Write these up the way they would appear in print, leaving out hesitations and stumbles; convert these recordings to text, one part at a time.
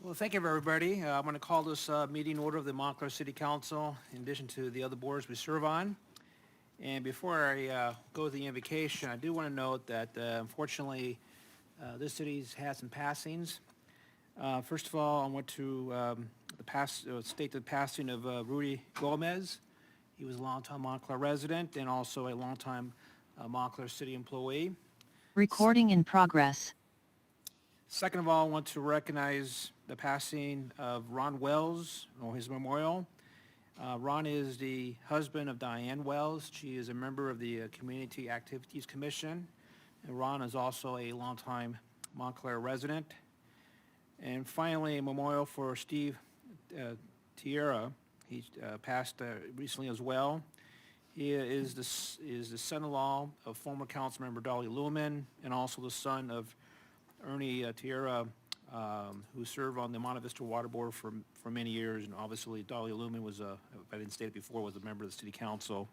Well, thank you, everybody. I'm going to call this meeting order of the Montclair City Council, in addition to the other boards we serve on. And before I go to the invocation, I do want to note that unfortunately, this city's had some passings. First of all, I want to state the passing of Rudy Gomez. He was a longtime Montclair resident and also a longtime Montclair City employee. Recording in progress. Second of all, I want to recognize the passing of Ron Wells, or his memorial. Ron is the husband of Diane Wells. She is a member of the Community Activities Commission. And Ron is also a longtime Montclair resident. And finally, a memorial for Steve Tierra. He passed recently as well. He is the son-in-law of former council member Dolly Lumen, and also the son of Ernie Tierra, who served on the Monte Vista Water Board for many years, and obviously Dolly Lumen was, if I didn't state it before, was a member of the City Council.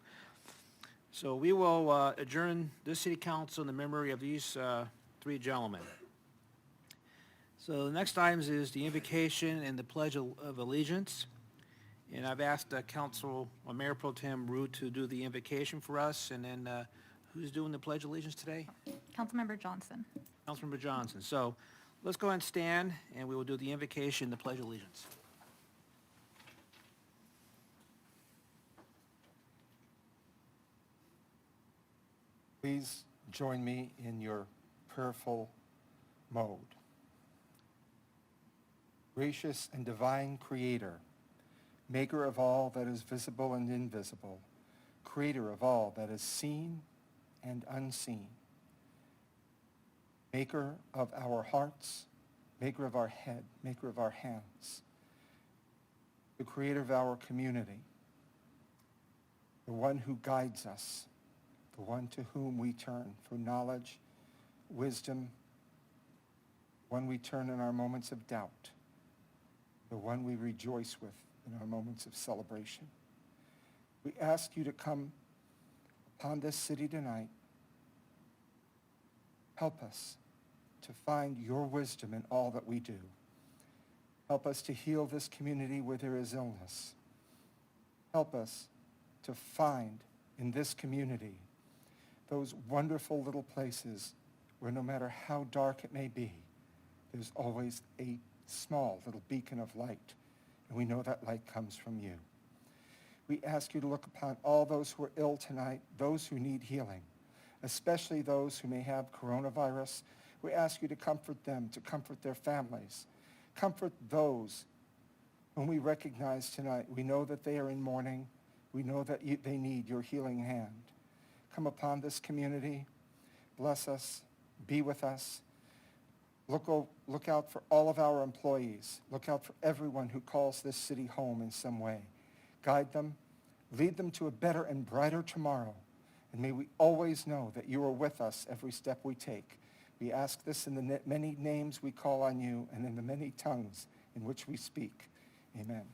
So we will adjourn this City Council in the memory of these three gentlemen. So the next items is the invocation and the Pledge of Allegiance. And I've asked Council Mayor Pro Tem Root to do the invocation for us, and then who's doing the Pledge of Allegiance today? Councilmember Johnson. Councilmember Johnson. So let's go ahead and stand, and we will do the invocation, the Pledge of Allegiance. Please join me in your prayerful mode. Gracious and divine Creator, maker of all that is visible and invisible, creator of all that is seen and unseen, maker of our hearts, maker of our head, maker of our hands, the creator of our community, the one who guides us, the one to whom we turn for knowledge, wisdom, one we turn in our moments of doubt, the one we rejoice with in our moments of celebration. We ask you to come upon this city tonight. Help us to find your wisdom in all that we do. Help us to heal this community where there is illness. Help us to find in this community those wonderful little places where no matter how dark it may be, there's always a small little beacon of light, and we know that light comes from you. We ask you to look upon all those who are ill tonight, those who need healing, especially those who may have coronavirus. We ask you to comfort them, to comfort their families. Comfort those whom we recognize tonight. We know that they are in mourning. We know that they need your healing hand. Come upon this community. Bless us. Be with us. Look out for all of our employees. Look out for everyone who calls this city home in some way. Guide them. Lead them to a better and brighter tomorrow. And may we always know that you are with us every step we take. We ask this in the many names we call on you and in the many tongues in which we speak. Amen.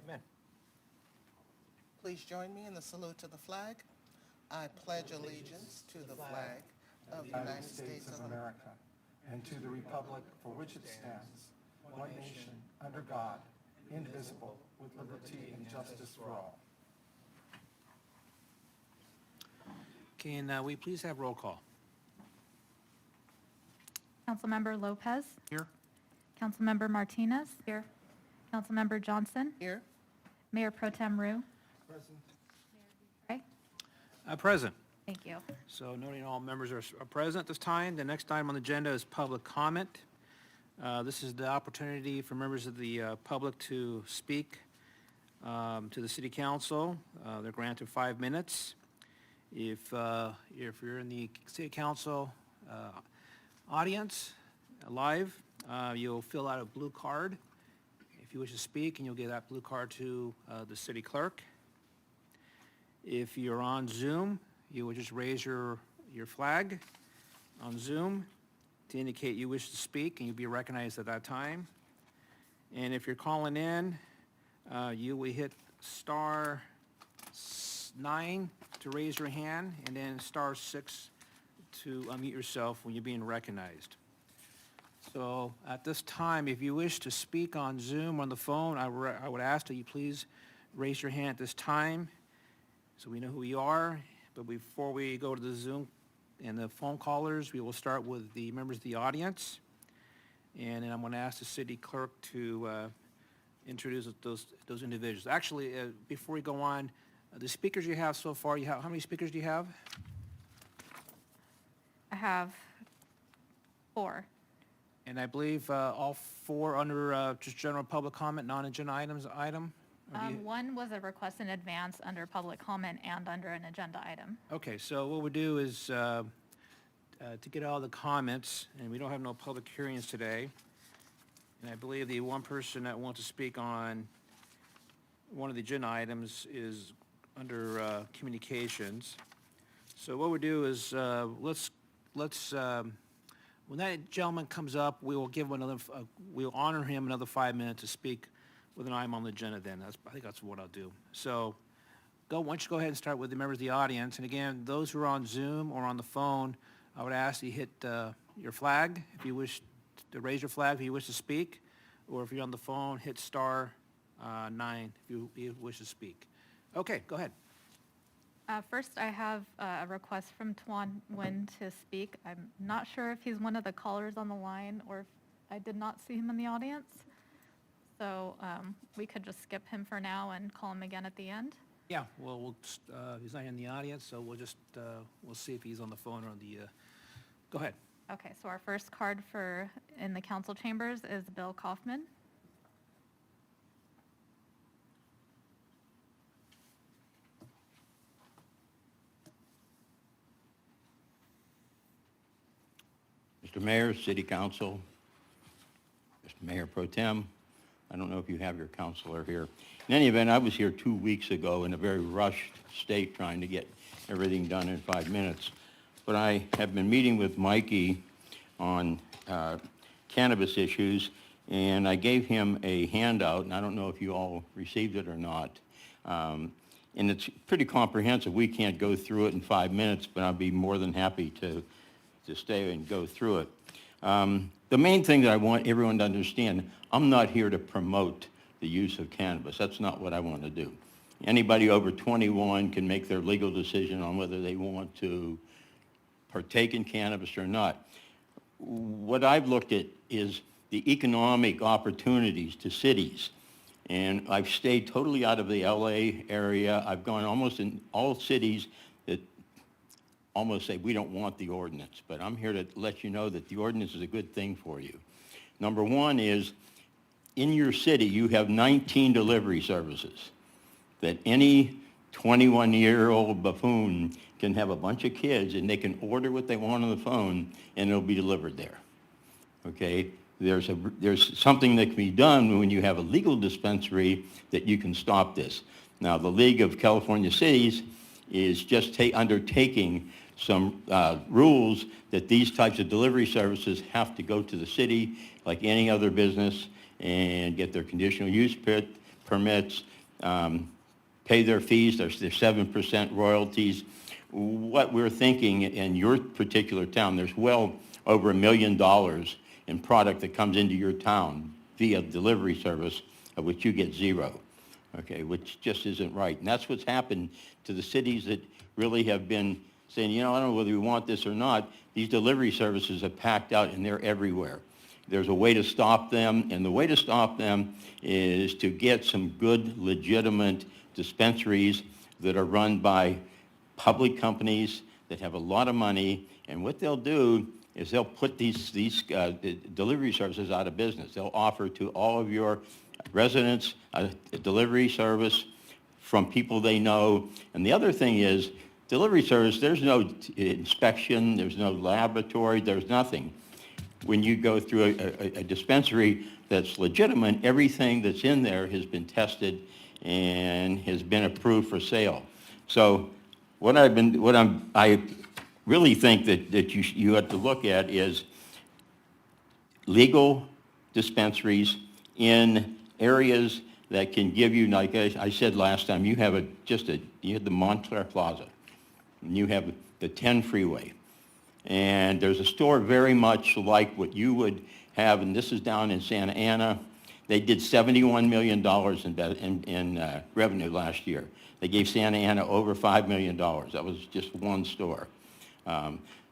Amen. Please join me in the salute to the flag. I pledge allegiance to the flag of the United States of America and to the republic for which it stands, one nation, under God, indivisible, with liberty and justice for all. Can we please have roll call? Councilmember Lopez. Here. Councilmember Martinez. Here. Councilmember Johnson. Here. Mayor Pro Tem Rue. Present. Right? Present. Thank you. So noting all members are present at this time, the next item on the agenda is public comment. This is the opportunity for members of the public to speak to the City Council. They're granted 5 minutes. If you're in the City Council audience live, you'll fill out a blue card if you wish to speak, and you'll give that blue card to the City Clerk. If you're on Zoom, you will just raise your flag on Zoom to indicate you wish to speak, and you'll be recognized at that time. And if you're calling in, you will hit *9 to raise your hand, and then *6 to unmute yourself when you're being recognized. So at this time, if you wish to speak on Zoom or on the phone, I would ask that you please raise your hand at this time so we know who you are. But before we go to the Zoom and the phone callers, we will start with the members of the audience. And then I'm going to ask the city clerk to introduce those individuals. Actually, before we go on, the speakers you have so far, how many speakers do you have? I have 4. And I believe all 4 under just general public comment, non-agenda item? Or do you- One was a request in advance under public comment and under an agenda item. Okay, so what we'll do is to get all the comments, and we don't have no public hearings today, and I believe the one person that wants to speak on one of the agenda items is under communications. So what we'll do is let's when that gentleman comes up, we will give him we'll honor him another 5 minutes to speak with an item on the agenda then. I think that's what I'll do. So why don't you go ahead and start with the members of the audience. And again, those who are on Zoom or on the phone, I would ask you hit your flag if you wish to raise your flag if you wish to speak, or if you're on the phone, hit star 9 if you wish to speak. Okay, go ahead. First, I have a request from Tuan Nguyen to speak. I'm not sure if he's one of the callers on the line or if I did not see him in the audience. So we could just skip him for now and call him again at the end. Yeah, well, he's not in the audience, so we'll see if he's on the phone or on the, go ahead. Okay, so our first card in the council chambers is Bill Kaufman. Mr. Mayor, City Council, Mr. Mayor Pro Tem, I don't know if you have your counselor here. In any event, I was here 2 weeks ago in a very rushed state trying to get everything done in 5 minutes. But I have been meeting with Mikey on cannabis issues, and I gave him a handout, and I don't know if you all received it or not. And it's pretty comprehensive. We can't go through it in 5 minutes, but I'll be more than happy to stay and go through it. The main thing that I want everyone to understand, I'm not here to promote the use of cannabis. That's not what I want to do. Anybody over 21 can make their legal decision on whether they want to partake in cannabis or not. What I've looked at is the economic opportunities to cities. And I've stayed totally out of the LA area. I've gone almost in all cities that almost say we don't want the ordinance, but I'm here to let you know that the ordinance is a good thing for you. Number one is, in your city, you have 19 delivery services that any 21-year-old buffoon can have a bunch of kids and they can order what they want on the phone and it'll be delivered there. Okay? There's something that can be done when you have a legal dispensary that you can stop this. Now, the League of California Cities is just undertaking some rules that these types of delivery services have to go to the city like any other business and get their conditional use permits, pay their fees, their 7% royalties. What we're thinking in your particular town, there's well over $1 million in product that comes into your town via delivery service, of which you get zero, okay, which just isn't right. And that's what's happened to the cities that really have been saying, you know, I don't know whether we want this or not. These delivery services have packed out and they're everywhere. There's a way to stop them, and the way to stop them is to get some good, legitimate dispensaries that are run by public companies that have a lot of money, and what they'll do is they'll put these delivery services out of business. They'll offer to all of your residents a delivery service from people they know. And the other thing is, delivery service, there's no inspection, there's no laboratory, there's nothing. When you go through a dispensary that's legitimate, everything that's in there has been tested and has been approved for sale. So I really think that you have to look at is legal dispensaries in areas that can give you, like I said last time, you have you have the Montclair Plaza, and you have the 10 freeway. And there's a store very much like what you would have, and this is down in Santa Ana, they did $71 million in revenue last year. They gave Santa Ana over $5 million. That was just one store.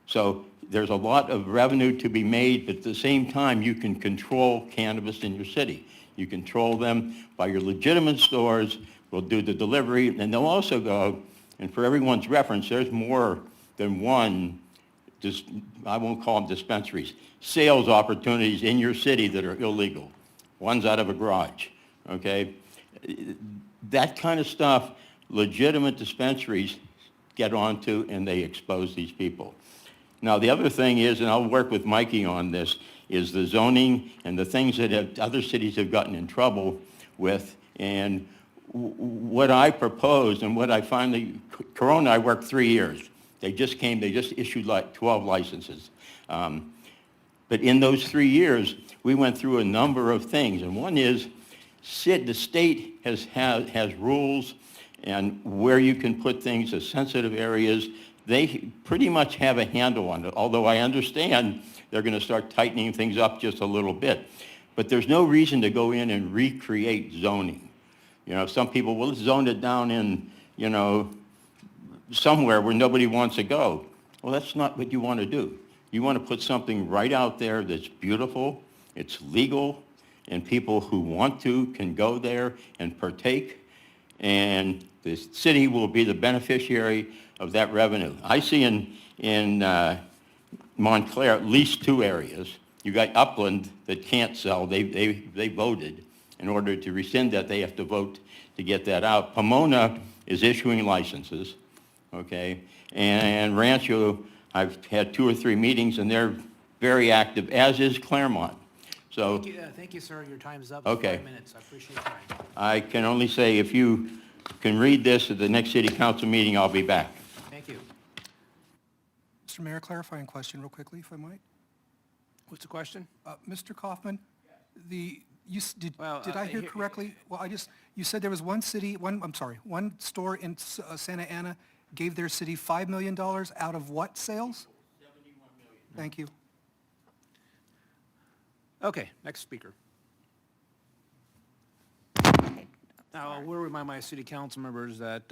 So there's a lot of revenue to be made, but at the same time, you can control cannabis in your city. You control them by your legitimate stores. We'll do the delivery, and they'll also go, and for everyone's reference, there's more than one, I won't call them dispensaries, sales opportunities in your city that are illegal. One's out of a garage, okay? That kind of stuff, legitimate dispensaries get onto, and they expose these people. Now, the other thing is, and I'll work with Mikey on this, is the zoning and the things that other cities have gotten in trouble with. And what I proposed and what I finally, Corona and I worked 3 years. They just issued like 12 licenses. But in those 3 years, we went through a number of things. And one is, the state has rules and where you can put things as sensitive areas. They pretty much have a handle on it, although I understand they're going to start tightening things up just a little bit. But there's no reason to go in and recreate zoning. You know, some people, well, let's zone it down in, you know, somewhere where nobody wants to go. Well, that's not what you want to do. You want to put something right out there that's beautiful, it's legal, and people who want to can go there and partake, and the city will be the beneficiary of that revenue. I see in Montclair at least 2 areas. You got Upland that can't sell. They voted. In order to rescind that, they have to vote to get that out. Pomona is issuing licenses, okay? And Rancho, I've had 2 or 3 meetings, and they're very active, as is Claremont. So, Thank you, sir. Your time's up. Okay. 5 minutes. I appreciate your time. I can only say if you can read this at the next city council meeting, I'll be back. Thank you. Mr. Mayor, clarifying question real quickly, if I might. What's the question? Mr. Kaufman, did Well, I hear here- correctly? Well, you said there was one store in Santa Ana gave their city $5 million out of what sales? 71 million. Thank you. Okay, next speaker. Now, I will remind my city council members that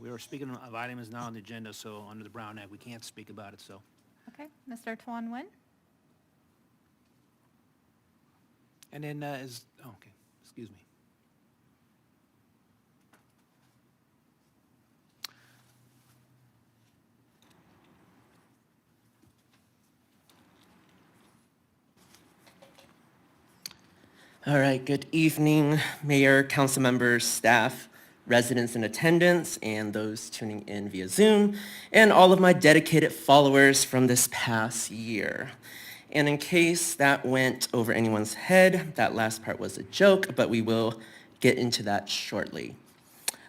we are speaking of items not on the agenda, so under the Brown Act, we can't speak about it, so. Okay, Mr. Tuan Nguyen? And then okay, excuse me. All right, good evening, Mayor, council members, staff, residents in attendance, and those tuning in via Zoom, and all of my dedicated followers from this past year. And in case that went over anyone's head, that last part was a joke, but we will get into that shortly.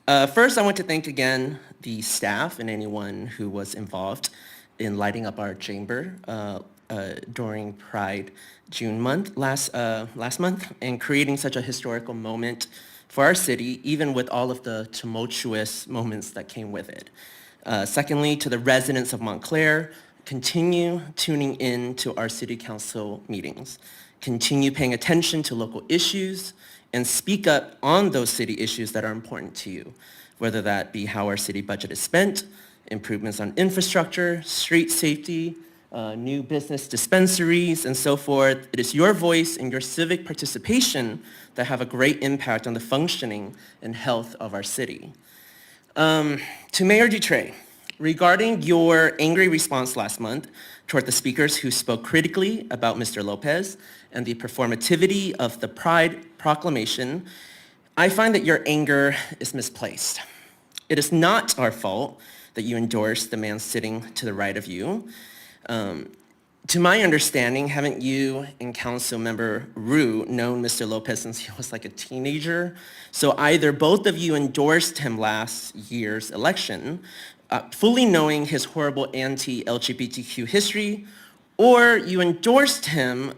First, I want to thank again the staff and anyone who was involved in lighting up our chamber during Pride June month, last month, and creating such a historical moment for our city, even with all of the tumultuous moments that came with it. Secondly, to the residents of Montclair, continue tuning in to our city council meetings. Continue paying attention to local issues and speak up on those city issues that are important to you, whether that be how our city budget is spent, improvements on infrastructure, street safety, new business dispensaries, and so forth. It is your voice and your civic participation that have a great impact on the functioning and health of our city. To Mayor Dutre, regarding your angry response last month toward the speakers who spoke critically about Mr. Lopez and the performativity of the Pride Proclamation, I find that your anger is misplaced. It is not our fault that you endorsed the man sitting to the right of you. To my understanding, haven't you and Council Member Rue known Mr. Lopez since he was like a teenager? So either both of you endorsed him last year's election, fully knowing his horrible anti-LGBTQ history, or you endorsed him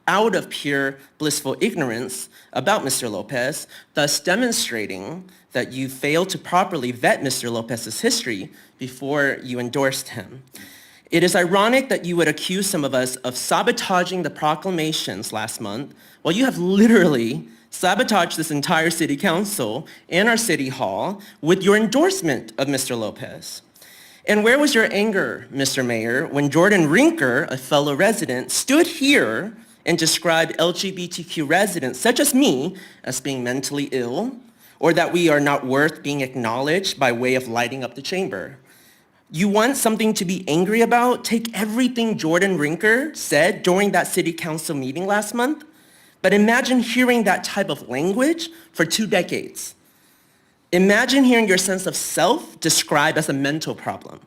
out of pure blissful ignorance about Mr. Lopez, thus demonstrating that you failed to properly vet Mr. Lopez's history before you endorsed him. It is ironic that you would accuse some of us of sabotaging the proclamations last month, while you have literally sabotaged this entire city council and our city hall with your endorsement of Mr. Lopez. And where was your anger, Mr. Mayor, when Jordan Rinker, a fellow resident, stood here and described LGBTQ residents, such as me, as being mentally ill, or that we are not worth being acknowledged by way of lighting up the chamber? You want something to be angry about? Take everything Jordan Rinker said during that city council meeting last month, but imagine hearing that type of language for 2 decades. Imagine hearing your sense of self described as a mental problem,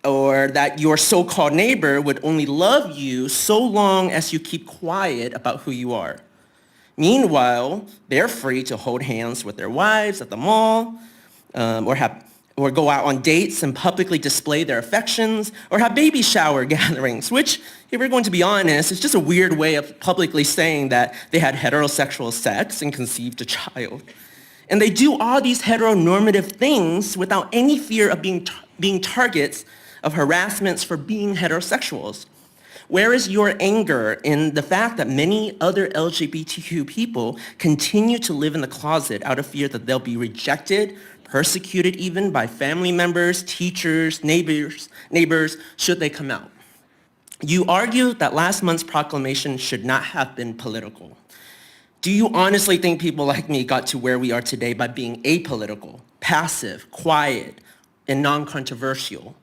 or that your so-called neighbor would only love you so long as you keep quiet about who you are. Meanwhile, they're free to hold hands with their wives at the mall, or go out on dates and publicly display their affections, or have baby shower gatherings, which, if we're going to be honest, is just a weird way of publicly saying that they had heterosexual sex and conceived a child. And they do all these heteronormative things without any fear of being targets of harassments for being heterosexuals. Where is your anger in the fact that many other LGBTQ people continue to live in the closet out of fear that they'll be rejected, persecuted even by family members, teachers, neighbors, should they come out? You argue that last month's proclamation should not have been political. Do you honestly think people like me got to where we are today by being apolitical, passive, quiet, and non-controversial?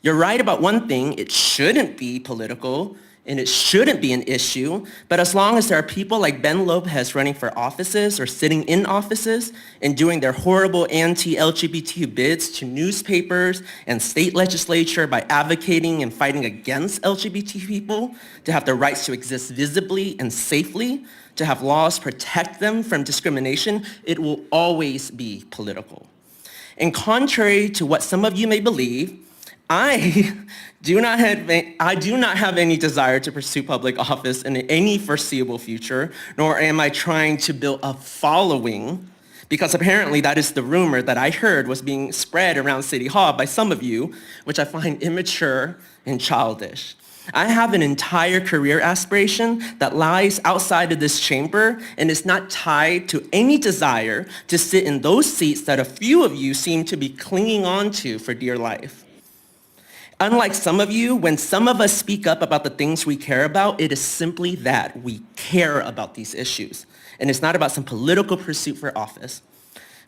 You're right about one thing: it shouldn't be political, and it shouldn't be an issue, but as long as there are people like Ben Lopez running for offices or sitting in offices and doing their horrible anti-LGBTQ bids to newspapers and state legislature by advocating and fighting against LGBT people to have their rights to exist visibly and safely, to have laws protect them from discrimination, it will always be political. And contrary to what some of you may believe, I do not have any desire to pursue public office in any foreseeable future, nor am I trying to build a following, because apparently that is the rumor that I heard was being spread around City Hall by some of you, which I find immature and childish. I have an entire career aspiration that lies outside of this chamber and is not tied to any desire to sit in those seats that a few of you seem to be clinging on to for dear life. Unlike some of you, when some of us speak up about the things we care about, it is simply that we care about these issues. And it's not about some political pursuit for office.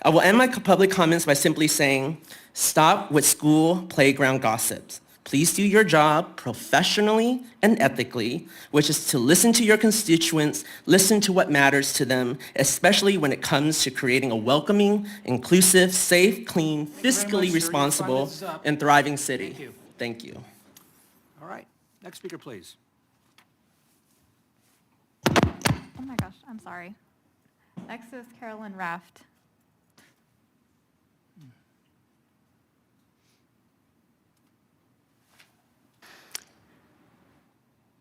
I will end my public comments by simply saying, stop with school playground gossips. Please do your job professionally and ethically, which is to listen to your constituents, listen to what matters to them, especially when it comes to creating a welcoming, inclusive, safe, clean, fiscally responsible, and thriving city. Thank you. Thank you. All right, next speaker, please. Oh my gosh, I'm sorry. Next is Carolyn Raft.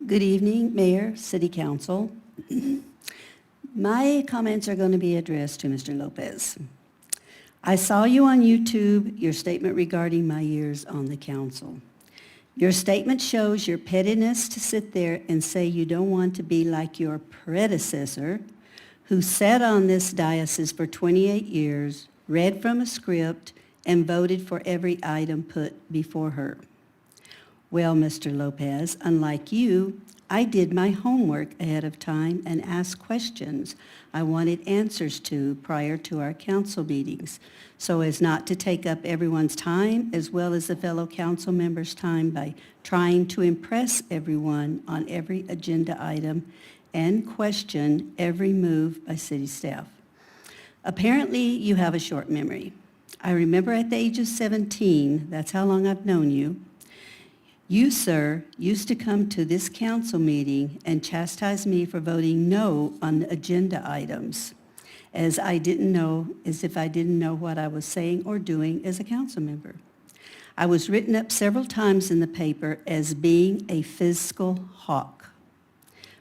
Good evening, Mayor, City Council. My comments are going to be addressed to Mr. Lopez. I saw you on YouTube, your statement regarding my years on the council. Your statement shows your pettiness to sit there and say you don't want to be like your predecessor, who sat on this diocese for 28 years, read from a script, and voted for every item put before her. Well, Mr. Lopez, unlike you, I did my homework ahead of time and asked questions I wanted answers to prior to our council meetings, so as not to take up everyone's time as well as the fellow council members' time by trying to impress everyone on every agenda item and question every move by city staff. Apparently, you have a short memory. I remember at the age of 17, that's how long I've known you, you, sir, used to come to this council meeting and chastise me for voting no on agenda items, as if I didn't know what I was saying or doing as a council member. I was written up several times in the paper as being a fiscal hawk.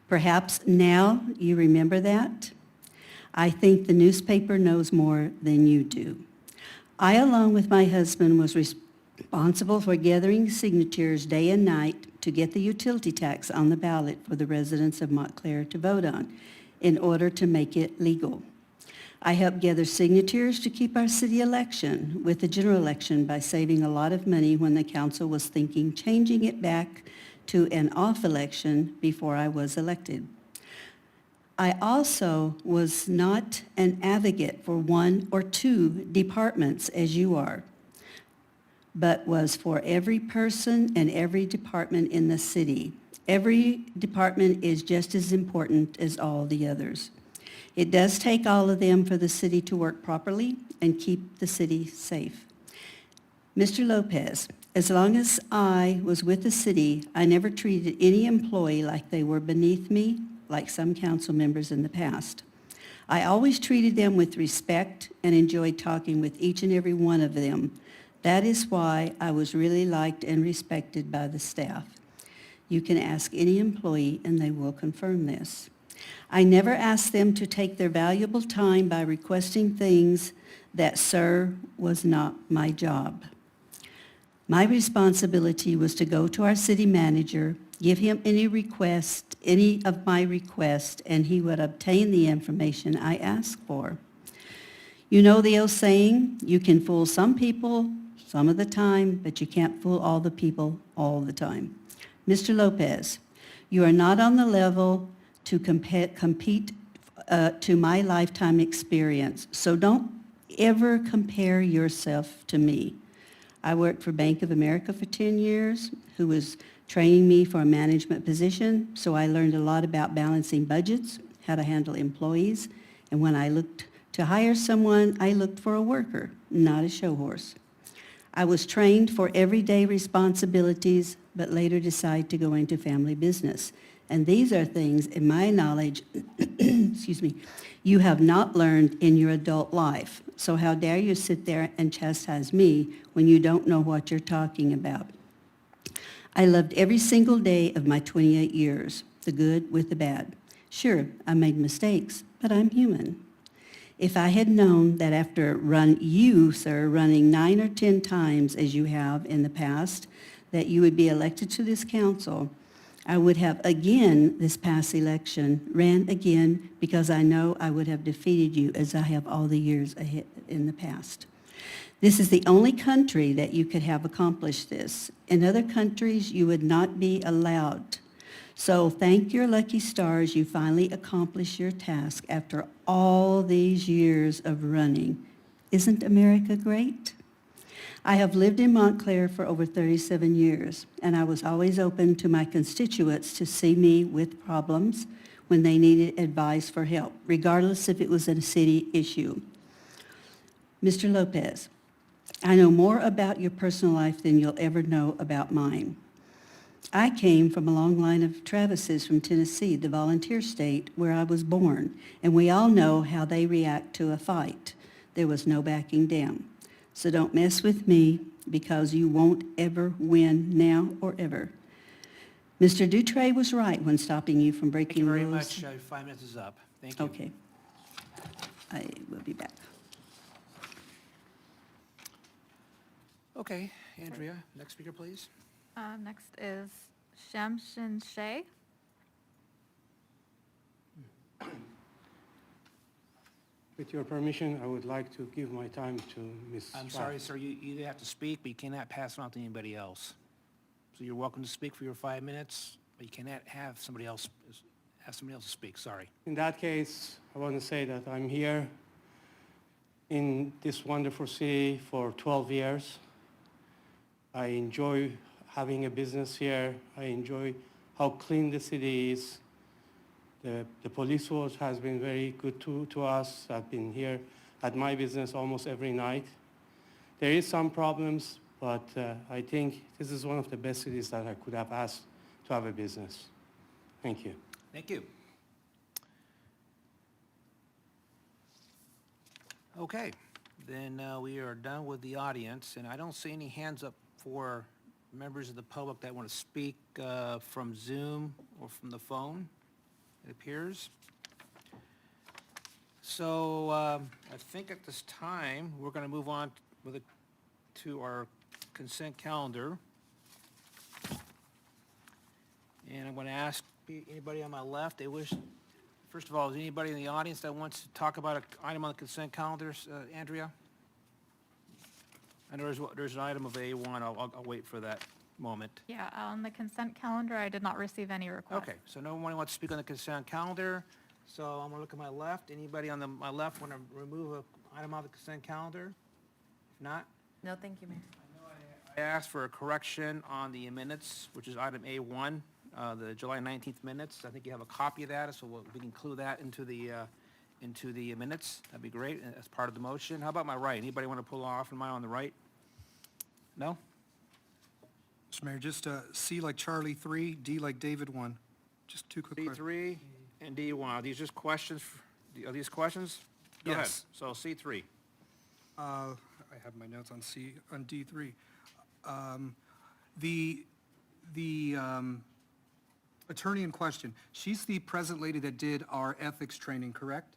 Perhaps now you remember that? I think the newspaper knows more than you do. I, along with my husband, was responsible for gathering signatures day and night to get the utility tax on the ballot for the residents of Montclair to vote on in order to make it legal. I helped gather signatures to keep our city election with the general election by saving a lot of money when the council was thinking changing it back to an off election before I was elected. I also was not an advocate for one or two departments as you are, but was for every person and every department in the city. Every department is just as important as all the others. It does take all of them for the city to work properly and keep the city safe. Mr. Lopez, as long as I was with the city, I never treated any employee like they were beneath me, like some council members in the past. I always treated them with respect and enjoyed talking with each and every one of them. That is why I was really liked and respected by the staff. You can ask any employee and they will confirm this. I never asked them to take their valuable time by requesting things that, sir, was not my job. My responsibility was to go to our city manager, give him any of my requests, and he would obtain the information I asked for. You know the old saying, you can fool some people some of the time, but you can't fool all the people all the time. Mr. Lopez, you are not on the level to compete to my lifetime experience, so don't ever compare yourself to me. I worked for Bank of America for 10 years, who was training me for a management position, so I learned a lot about balancing budgets, how to handle employees, and when I looked to hire someone, I looked for a worker, not a show horse. I was trained for everyday responsibilities, but later decided to go into family business. And these are things, in my knowledge, excuse me, you have not learned in your adult life. So how dare you sit there and chastise me when you don't know what you're talking about? I loved every single day of my 28 years, the good with the bad. Sure, I made mistakes, but I'm human. If I had known that after running 9 or 10 times as you have in the past, that you would be elected to this council, I would have again this past election, ran again because I know I would have defeated you as I have all the years ahead in the past. This is the only country that you could have accomplished this. In other countries, you would not be allowed. So thank your lucky stars you finally accomplished your task after all these years of running. Isn't America great? I have lived in Montclair for over 37 years, and I was always open to my constituents to see me with problems when they needed advice for help, regardless if it was a city issue. Mr. Lopez, I know more about your personal life than you'll ever know about mine. I came from a long line of Travises from Tennessee, the volunteer state where I was born, and we all know how they react to a fight. There was no backing down. So don't mess with me because you won't ever win now or ever. Mr. Dutray was right when stopping you from breaking rules. Thank you very much. Your 5 minutes is up. Thank you. Okay. I will be back. Okay, Andrea, next speaker, please. Next is Shamshin Shea. With your permission, I would like to give my time to Ms. I'm Straff. sorry, sir, you either have to speak, but you cannot pass it on to anybody else. So you're welcome to speak for your 5 minutes, but you cannot have somebody else, ask somebody else to speak, sorry. In that case, I want to say that I'm here in this wonderful city for 12 years. I enjoy having a business here. I enjoy how clean the city is. The police force has been very good to us. I've been here at my business almost every night. There is some problems, but I think this is one of the best cities that I could have asked to have a business. Thank you. Thank you. Okay, then we are done with the audience, and I don't see any hands up for members of the public that want to speak from Zoom or from the phone, it appears. So I think at this time, we're going to move on to our consent calendar. And I'm going to ask anybody on my left, first of all, is anybody in the audience that wants to talk about an item on the consent calendar, Andrea? I know there's an item of A1, I'll wait for that moment. Yeah, on the consent calendar, I did not receive any requests. Okay, so no one wants to speak on the consent calendar, so I'm gonna look at my left. Anybody on my left want to remove an item on the consent calendar? If not, No, thank you, Mayor. I asked for a correction on the minutes, which is item A1, the July 19th minutes. I think you have a copy of that, so we can include that into the minutes. That'd be great, as part of the motion. How about my right? Anybody want to pull off? Am I on the right? No? Mr. Mayor, just C like Charlie 3, D like David 1. Just two quick questions. C3 and D1, are these just questions? Are these questions? Go ahead. Yes. So C3. I have my notes on D3. The attorney in question, she's the present lady that did our ethics training, correct?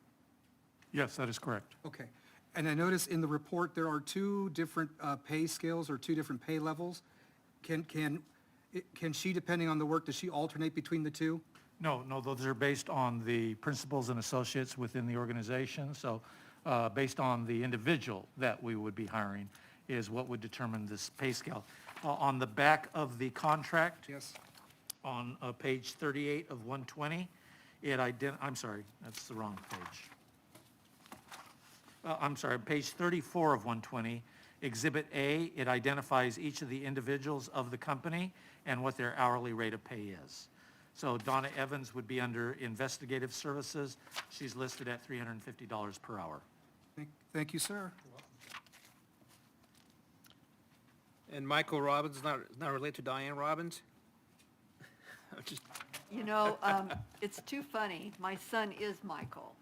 Yes, that is correct. Okay. And I notice in the report, there are two different pay scales or two different pay levels. Can she, depending on the work, does she alternate between the two? No, those are based on the principals and associates within the organization. So based on the individual that we would be hiring is what would determine this pay scale. On the back of the contract, Yes. on page 38 of 120, I'm sorry, that's the wrong page. I'm sorry, page 34 of 120, Exhibit A, it identifies each of the individuals of the company and what their hourly rate of pay is. So Donna Evans would be under investigative services. She's listed at $350 per hour. Thank you, sir. And Michael Robbins is not related to Diane Robbins? Just, You know, it's too funny. My son is Michael,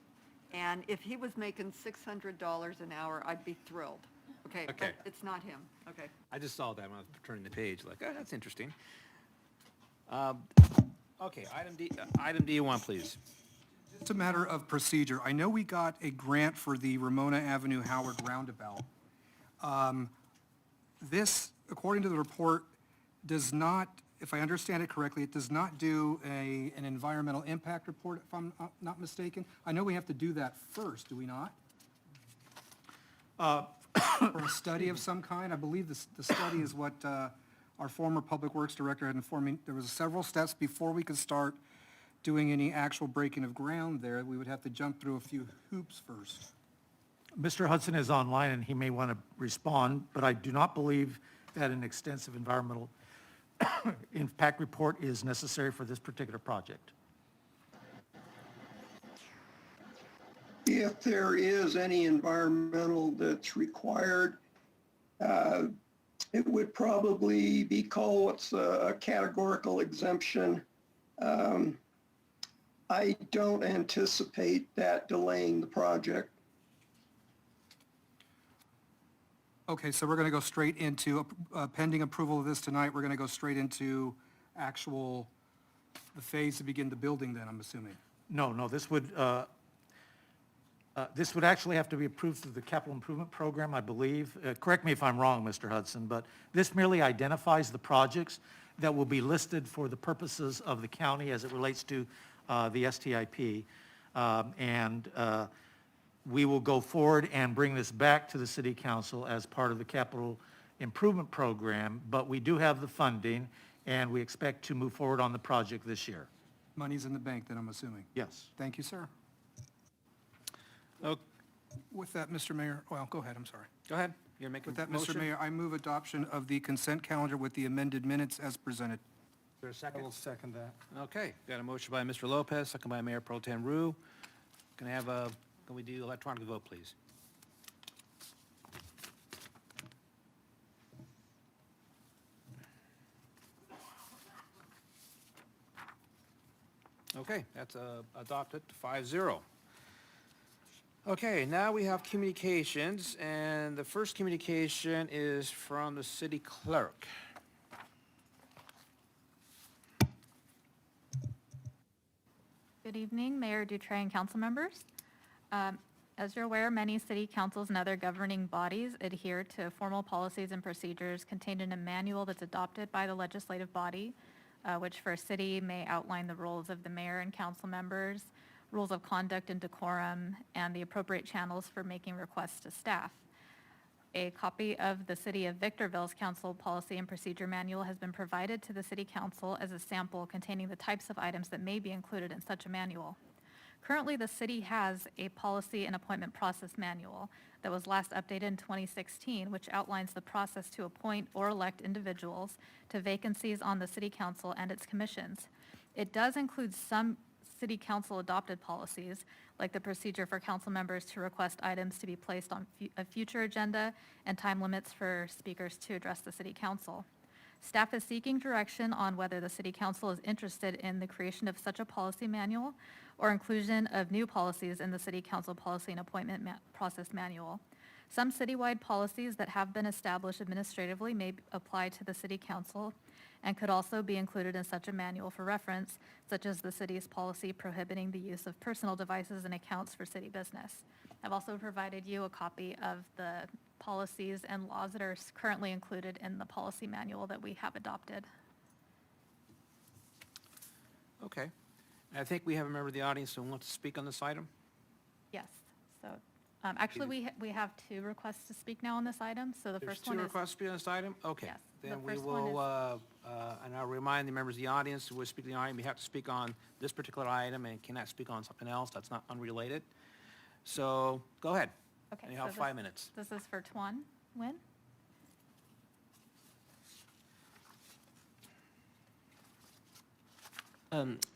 and if he was making $600 an hour, I'd be thrilled. Okay, Okay. but it's not him. Okay. I just saw that when I was turning the page, like, oh, that's interesting. Okay, item D1, please. It's a matter of procedure. I know we got a grant for the Ramona Avenue Howard Roundabout. This, according to the report, does not, if I understand it correctly, it does not do an environmental impact report, if I'm not mistaken. I know we have to do that first, do we not? Or a study of some kind? I believe the study is what our former Public Works Director had informed me. There was several steps before we could start doing any actual breaking of ground there. We would have to jump through a few hoops first. Mr. Hudson is online and he may want to respond, but I do not believe that an extensive environmental impact report is necessary for this particular project. If there is any environmental that's required, it would probably be called what's a categorical exemption. I don't anticipate that delaying the project. Okay, so we're going to go straight into, pending approval of this tonight, we're going to go straight into the phase to begin the building then, I'm assuming. No, this would actually have to be approved through the capital improvement program, I believe. Correct me if I'm wrong, Mr. Hudson, but this merely identifies the projects that will be listed for the purposes of the county as it relates to the STIP. We will go forward and bring this back to the city council as part of the capital improvement program, but we do have the funding and we expect to move forward on the project this year. Money's in the bank then, I'm assuming. Yes. Thank you, sir. Okay, With that, Mr. Mayor, well, go ahead, I'm sorry. go ahead. You're making With a that, motion? Mr. Mayor, I move adoption of the consent calendar with the amended minutes as presented. Is there a second? I will second that. Okay, got a motion by Mr. Lopez, second by Mayor Pro Tem Rue. Can we do electronic vote, please? Okay, that's adopted 5-0. Okay, now we have communications, and the first communication is from the city clerk. Good evening, Mayor Dutray and council members. As you're aware, many city councils and other governing bodies adhere to formal policies and procedures contained in a manual that's adopted by the legislative body, which for a city may outline the roles of the mayor and council members, rules of conduct and decorum, and the appropriate channels for making requests to staff. A copy of the City of Victorville's Council Policy and Procedure Manual has been provided to the City Council as a sample containing the types of items that may be included in such a manual. Currently, the city has a policy and appointment process manual that was last updated in 2016, which outlines the process to appoint or elect individuals to vacancies on the City Council and its commissions. It does include some City Council adopted policies, like the procedure for council members to request items to be placed on a future agenda and time limits for speakers to address the City Council. Staff is seeking direction on whether the City Council is interested in the creation of such a policy manual or inclusion of new policies in the City Council Policy and Appointment Process Manual. Some citywide policies that have been established administratively may apply to the City Council and could also be included in such a manual for reference, such as the city's policy prohibiting the use of personal devices and accounts for city business. I've also provided you a copy of the policies and laws that are currently included in the policy manual that we have adopted. Okay. I think we have a member of the audience who wants to speak on this item. Yes, so, actually, we have two requests to speak now on this item, so the There's first one two is. requests to speak on this item? Okay. Yes, the Then we first one will, and I'll remind the members of the audience who are speaking on the item, you have to speak on this particular item and cannot speak on something else that's not unrelated. So, go ahead. Okay, You so have 5 minutes. This is for Tuan Nguyen.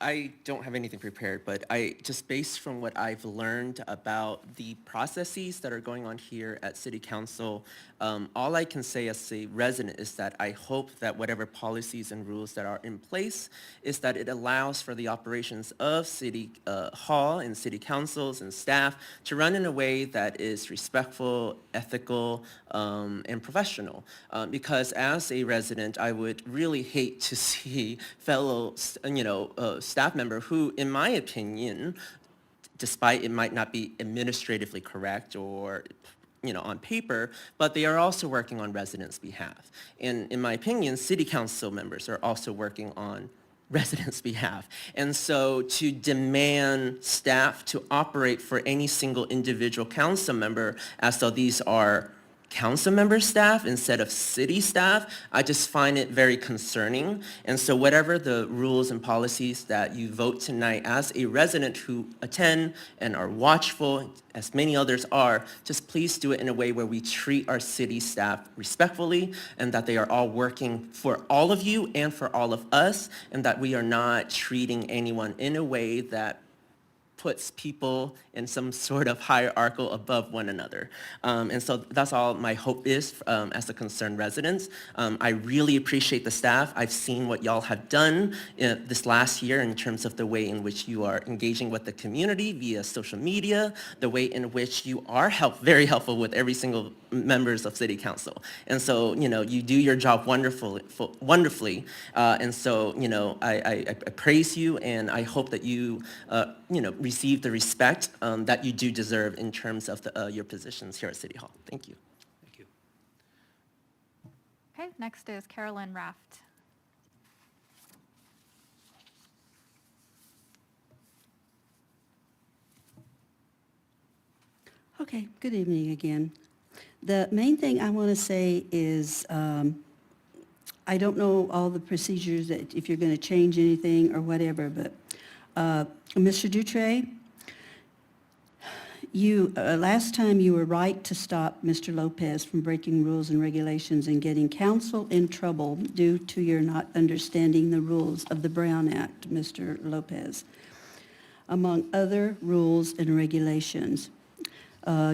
I don't have anything prepared, but just based from what I've learned about the processes that are going on here at City Council, all I can say as a resident is that I hope that whatever policies and rules that are in place is that it allows for the operations of City Hall and City Councils and staff to run in a way that is respectful, ethical, and professional. Because as a resident, I would really hate to see fellow, staff member who, in my opinion, despite it might not be administratively correct or on paper, but they are also working on residents' behalf. And in my opinion, City Council members are also working on residents' behalf. And so to demand staff to operate for any single individual council member as though these are council member staff instead of city staff, I just find it very concerning. And so whatever the rules and policies that you vote tonight as a resident who attend and are watchful, as many others are, just please do it in a way where we treat our city staff respectfully and that they are all working for all of you and for all of us, and that we are not treating anyone in a way that puts people in some sort of hierarchical above one another. And so that's all my hope is as a concerned residents. I really appreciate the staff. I've seen what y'all have done this last year in terms of the way in which you are engaging with the community via social media, the way in which you are very helpful with every single members of City Council. And so, you do your job wonderfully. And so, I praise you, and I hope that you, receive the respect that you do deserve in terms of your positions here at City Hall. Thank you. Thank you. Okay, next is Carolyn Raft. Okay, good evening again. The main thing I want to say is I don't know all the procedures, that if you're going to change anything or whatever, but Mr. Dutre, last time you were right to stop Mr. Lopez from breaking rules and regulations and getting council in trouble due to your not understanding the rules of the Brown Act, Mr. Lopez, among other rules and regulations.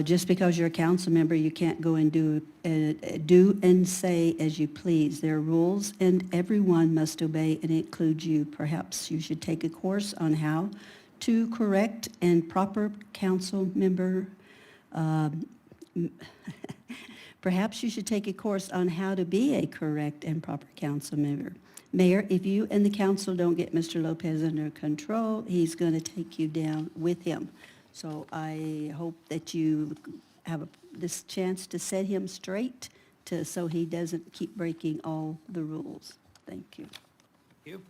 Just because you're a council member, you can't go and do and say as you please. There are rules, and everyone must obey, and it includes you. Perhaps you should take a course on how to correct and proper council member. Perhaps you should take a course on how to be a correct and proper council member. Mayor, if you and the council don't get Mr. Lopez under control, he's going to take you down with him. So I hope that you have this chance to set him straight so he doesn't keep breaking all the rules. Thank you. Thank you.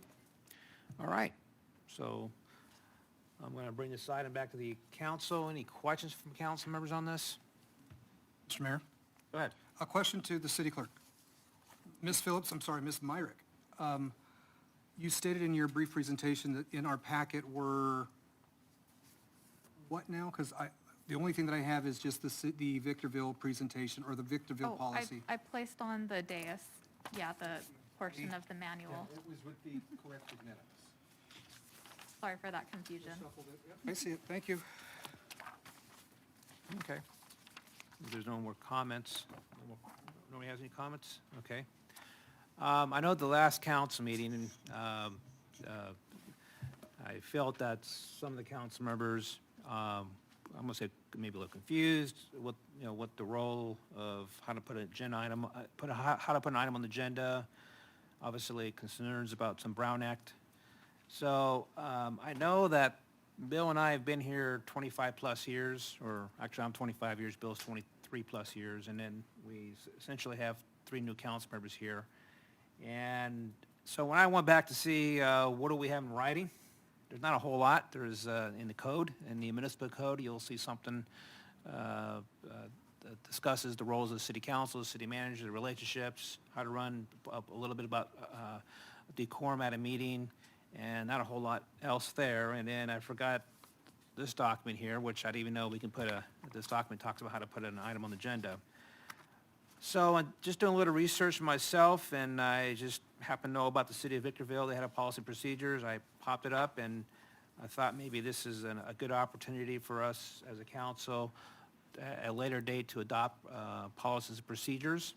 All right, so I'm going to bring this item back to the council. Any questions from council members on this? Mr. Mayor, Go ahead. a question to the city clerk. Ms. Phillips, I'm sorry, Ms. Myrick. You stated in your brief presentation that in our packet were, what now? Because the only thing that I have is just the Victorville presentation or the Victorville Oh, policy. I placed on the dais, yeah, the portion of the manual. It was with the corrected minutes. Sorry for that confusion. I see it, thank you. Okay. If there's no more comments, nobody has any comments? Okay. I know at the last council meeting, I felt that some of the council members, I'm gonna say maybe a little confused what the role of how to put an agenda item, how to put an item on the agenda. Obviously concerns about some Brown Act. So I know that Bill and I have been here 25 plus years, or actually I'm 25 years, Bill's 23 plus years, and then we essentially have 3 new council members here. And so when I went back to see what do we have in writing, there's not a whole lot. There's in the code, in the municipal code, you'll see something that discusses the roles of the city council, the city manager, the relationships, how to run, a little bit about decorum at a meeting, and not a whole lot else there. And then I forgot this document here, which I didn't even know we can put this document talks about how to put an item on the agenda. So I'm just doing a little research myself, and I just happened to know about the city of Victorville. They had a policy and procedures. I popped it up, and I thought maybe this is a good opportunity for us as a council at a later date to adopt policies and procedures.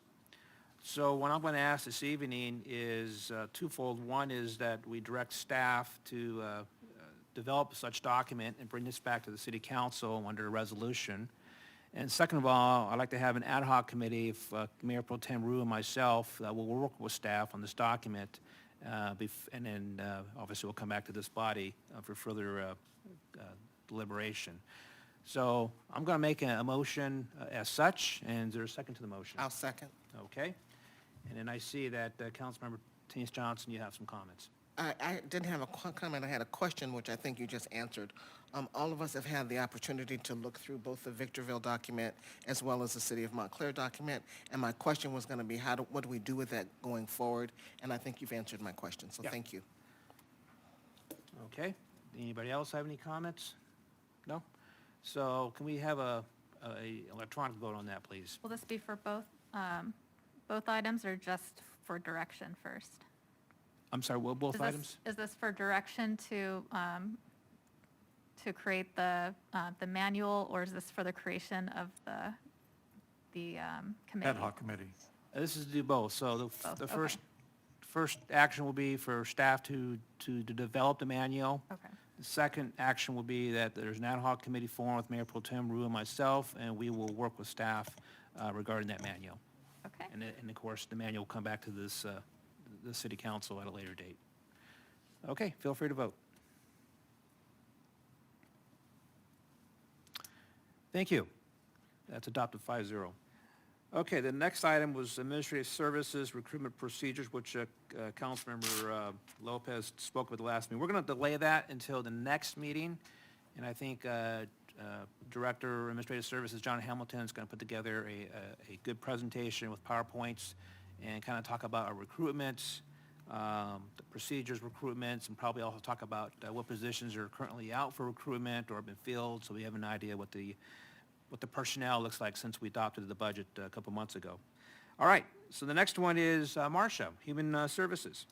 So what I'm going to ask this evening is twofold. One is that we direct staff to develop such document and bring this back to the city council under a resolution. And second of all, I'd like to have an ad hoc committee, if Mayor Pro Tem Rue and myself, will work with staff on this document, and then obviously we'll come back to this body for further deliberation. So I'm going to make a motion as such, and is there a second to the motion? I'll second. Okay. And then I see that Councilmember Tenise Johnson, you have some comments. I didn't have a comment, I had a question, which I think you just answered. All of us have had the opportunity to look through both the Victorville document as well as the City of Montclair document, and my question was going to be, what do we do with that going forward? And I think you've answered my question, so Yeah. thank you. Okay. Anybody else have any comments? No? So can we have a electronic vote on that, please? Will this be for both items or just for direction first? I'm sorry, both items? Is this for direction to create the manual, or is this for the creation of the committee? Ad hoc committee. This is to do both. So the okay. first action will be for staff to develop the manual. Okay. The second action will be that there's an ad hoc committee formed with Mayor Pro Tem Rue and myself, and we will work with staff regarding that manual. Okay. And of course, the manual will come back to this, the city council at a later date. Okay, feel free to vote. Thank you. That's adopted 5-0. Okay, the next item was administrative services, recruitment procedures, which Councilmember Lopez spoke about the last meeting. We're going to delay that until the next meeting, and I think Director of Administrative Services, John Hamilton, is going to put together a good presentation with PowerPoints and kind of talk about our recruitments, the procedures, recruitments, and probably also talk about what positions are currently out for recruitment or have been filled, so we have an idea what the personnel looks like since we adopted the budget a couple months ago. All right, so the next one is Marcia, Human Services.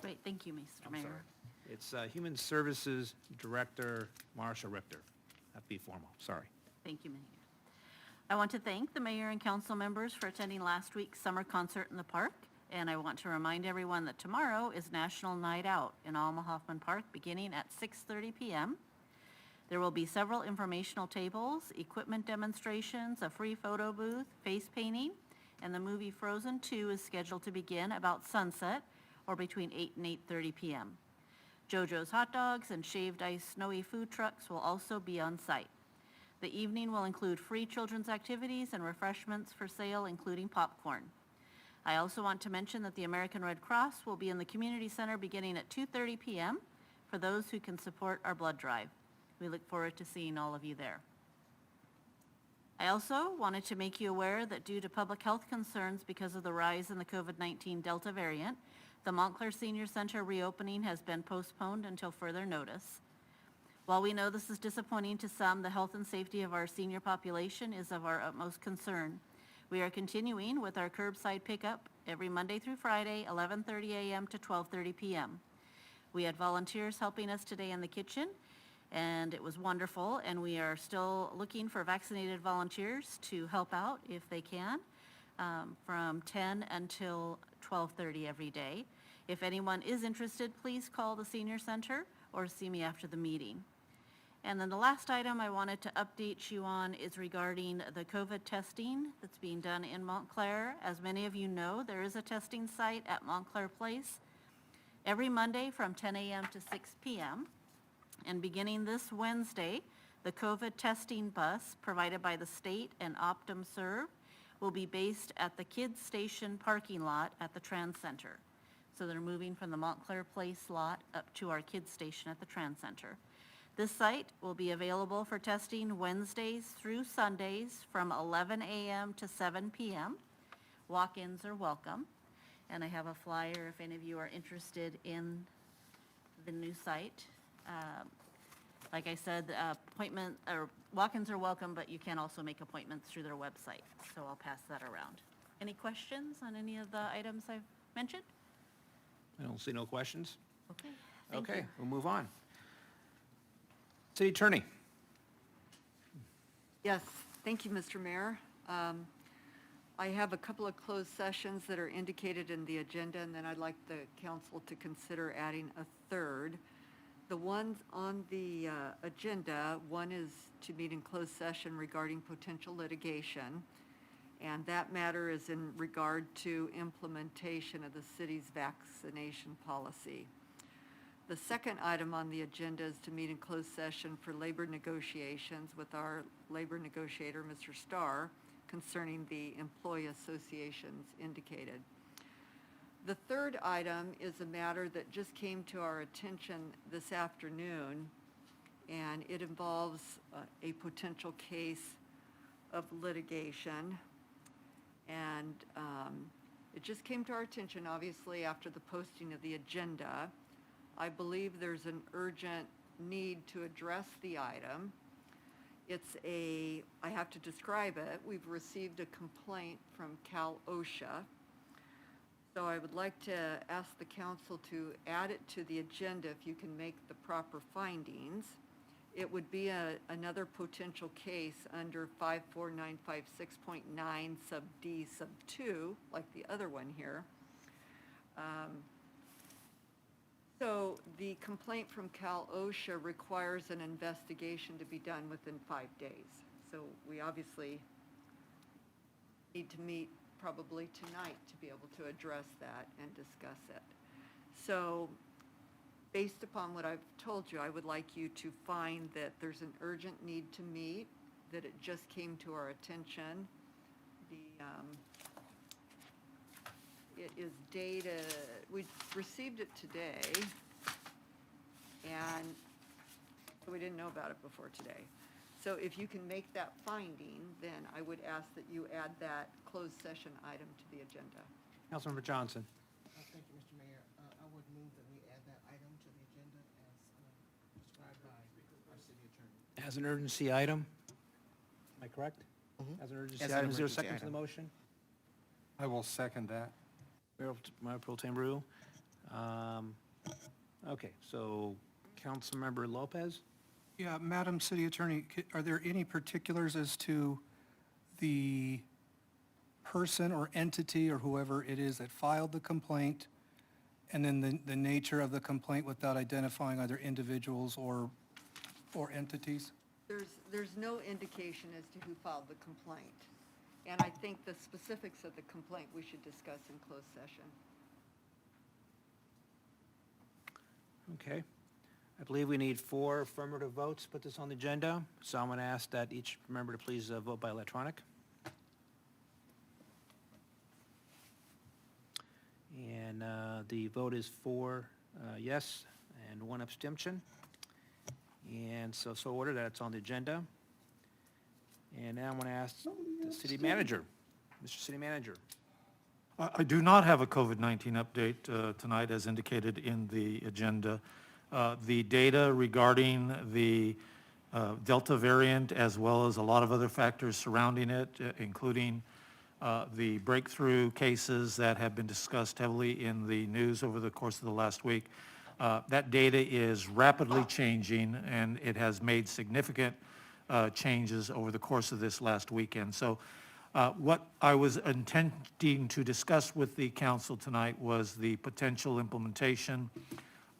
Great, thank you, Mr. Mayor. It's Human Services Director Marcia Richter. That'd be formal, sorry. Thank you, Mayor. I want to thank the mayor and council members for attending last week's summer concert in the park, and I want to remind everyone that tomorrow is National Night Out in Alma Hoffman Park beginning at 6:30 p.m. There will be several informational tables, equipment demonstrations, a free photo booth, face painting, and the movie Frozen 2 is scheduled to begin about sunset or between 8 and 8:30 p.m. JoJo's Hot Dogs and Shaved Ice Snowy food trucks will also be on site. The evening will include free children's activities and refreshments for sale, including popcorn. I also want to mention that the American Red Cross will be in the community center beginning at 2:30 p.m. for those who can support our blood drive. We look forward to seeing all of you there. I also wanted to make you aware that due to public health concerns because of the rise in the COVID-19 Delta variant, the Montclair Senior Center reopening has been postponed until further notice. While we know this is disappointing to some, the health and safety of our senior population is of our utmost concern. We are continuing with our curbside pickup every Monday through Friday, 11:30 a.m. to 12:30 p.m. We had volunteers helping us today in the kitchen, and it was wonderful, and we are still looking for vaccinated volunteers to help out if they can, from 10 until 12:30 every day. If anyone is interested, please call the Senior Center or see me after the meeting. And then the last item I wanted to update you on is regarding the Kova testing that's being done in Montclair. As many of you know, there is a testing site at Montclair Place every Monday from 10 a.m. to 6 p.m. And beginning this Wednesday, the Kova testing bus provided by the state and OptumServe will be based at the Kids Station parking lot at the Trans Center. So they're moving from the Montclair Place lot up to our Kids Station at the Trans Center. This site will be available for testing Wednesdays through Sundays from 11 a.m. to 7 p.m. Walk-ins are welcome. And I have a flyer if any of you are interested in the new site. Like I said, appointment or walk-ins are welcome, but you can also make appointments through their website. So I'll pass that around. Any questions on any of the items I've mentioned? I don't see no questions. Okay, thank you. Okay, we'll move on. City Attorney. Yes, thank you, Mr. Mayor. I have a couple of closed sessions that are indicated in the agenda, and then I'd like the council to consider adding a third. The ones on the agenda, one is to meet in closed session regarding potential litigation, and that matter is in regard to implementation of the city's vaccination policy. The second item on the agenda is to meet in closed session for labor negotiations with our labor negotiator, Mr. Starr, concerning the employee associations indicated. The third item is a matter that just came to our attention this afternoon, and it involves a potential case of litigation. And it just came to our attention, obviously, after the posting of the agenda. I believe there's an urgent need to address the item. I have to describe it. We've received a complaint from Cal OSHA. So I would like to ask the council to add it to the agenda if you can make the proper findings. It would be another potential case under 54956.9 sub D sub 2, like the other one here. So the complaint from Cal OSHA requires an investigation to be done within 5 days. So we obviously need to meet probably tonight to be able to address that and discuss it. So based upon what I've told you, I would like you to find that there's an urgent need to meet, that it just came to our attention. It is dated, we received it today, and we didn't know about it before today. So if you can make that finding, then I would ask that you add that closed session item to the agenda. Councilmember Johnson. Thank you, Mr. Mayor. I would move that we add that item to the agenda as described by our city attorney. As an urgency item? Am I correct? As an urgency As an item. Is there a emergency second to the item. motion? I will second that. Mayor Pro Tem Rue. Okay, so Councilmember Lopez? Yeah, Madam City Attorney, are there any particulars as to the person or entity or whoever it is that filed the complaint, and then the nature of the complaint without identifying either individuals or entities? There's no indication as to who filed the complaint. And I think the specifics of the complaint we should discuss in closed session. Okay. I believe we need 4 affirmative votes to put this on the agenda, so I'm going to ask that each member to please vote by electronic. And the vote is 4 yes and 1 abstention. And so ordered that it's on the agenda. And now I'm going to ask the city manager. Mr. City Manager. I do not have a COVID-19 update tonight, as indicated in the agenda. The data regarding the Delta variant, as well as a lot of other factors surrounding it, including the breakthrough cases that have been discussed heavily in the news over the course of the last week, that data is rapidly changing, and it has made significant changes over the course of this last weekend. So what I was intending to discuss with the council tonight was the potential implementation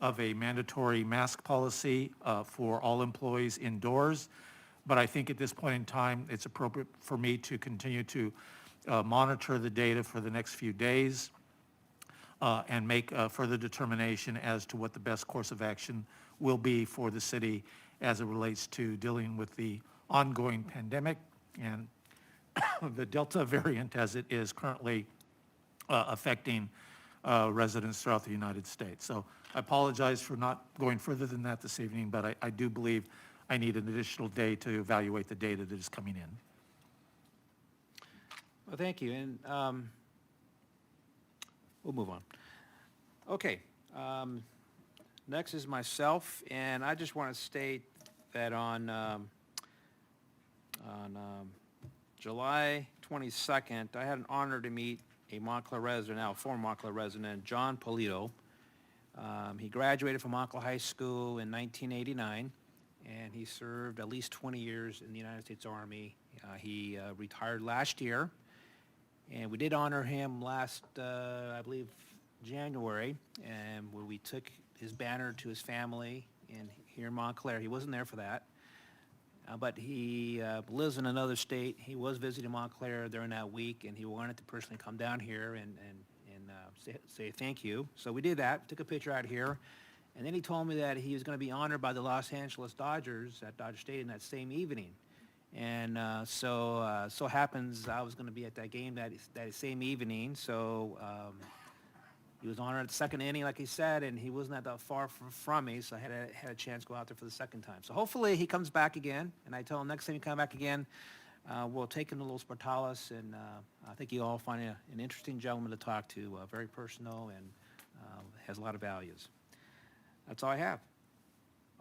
of a mandatory mask policy for all employees indoors. But I think at this point in time, it's appropriate for me to continue to monitor the data for the next few days and make a further determination as to what the best course of action will be for the city as it relates to dealing with the ongoing pandemic and the Delta variant as it is currently affecting residents throughout the United States. So I apologize for not going further than that this evening, but I do believe I need an additional day to evaluate the data that is coming in. Well, thank you, and we'll move on. Okay, next is myself, and I just want to state that on July 22nd, I had an honor to meet a Montclair resident, now a former Montclair resident, John Polito. He graduated from Montclair High School in 1989, and he served at least 20 years in the United States Army. He retired last year, and we did honor him last, I believe, January, and where we took his banner to his family here in Montclair. He wasn't there for that, but he lives in another state. He was visiting Montclair during that week, and he wanted to personally come down here and say thank you. So we did that, took a picture out here, and then he told me that he was going to be honored by the Los Angeles Dodgers at Dodger Stadium that same evening. And so happens I was going to be at that game that same evening, so he was honored at the second inning, like he said, and he wasn't that far from me, so I had a chance to go out there for the second time. So hopefully he comes back again, and I tell him next time you come back again, we'll take him to Los Portales, and I think you'll all find an interesting gentleman to talk to, very personal and has a lot of values. That's all I have.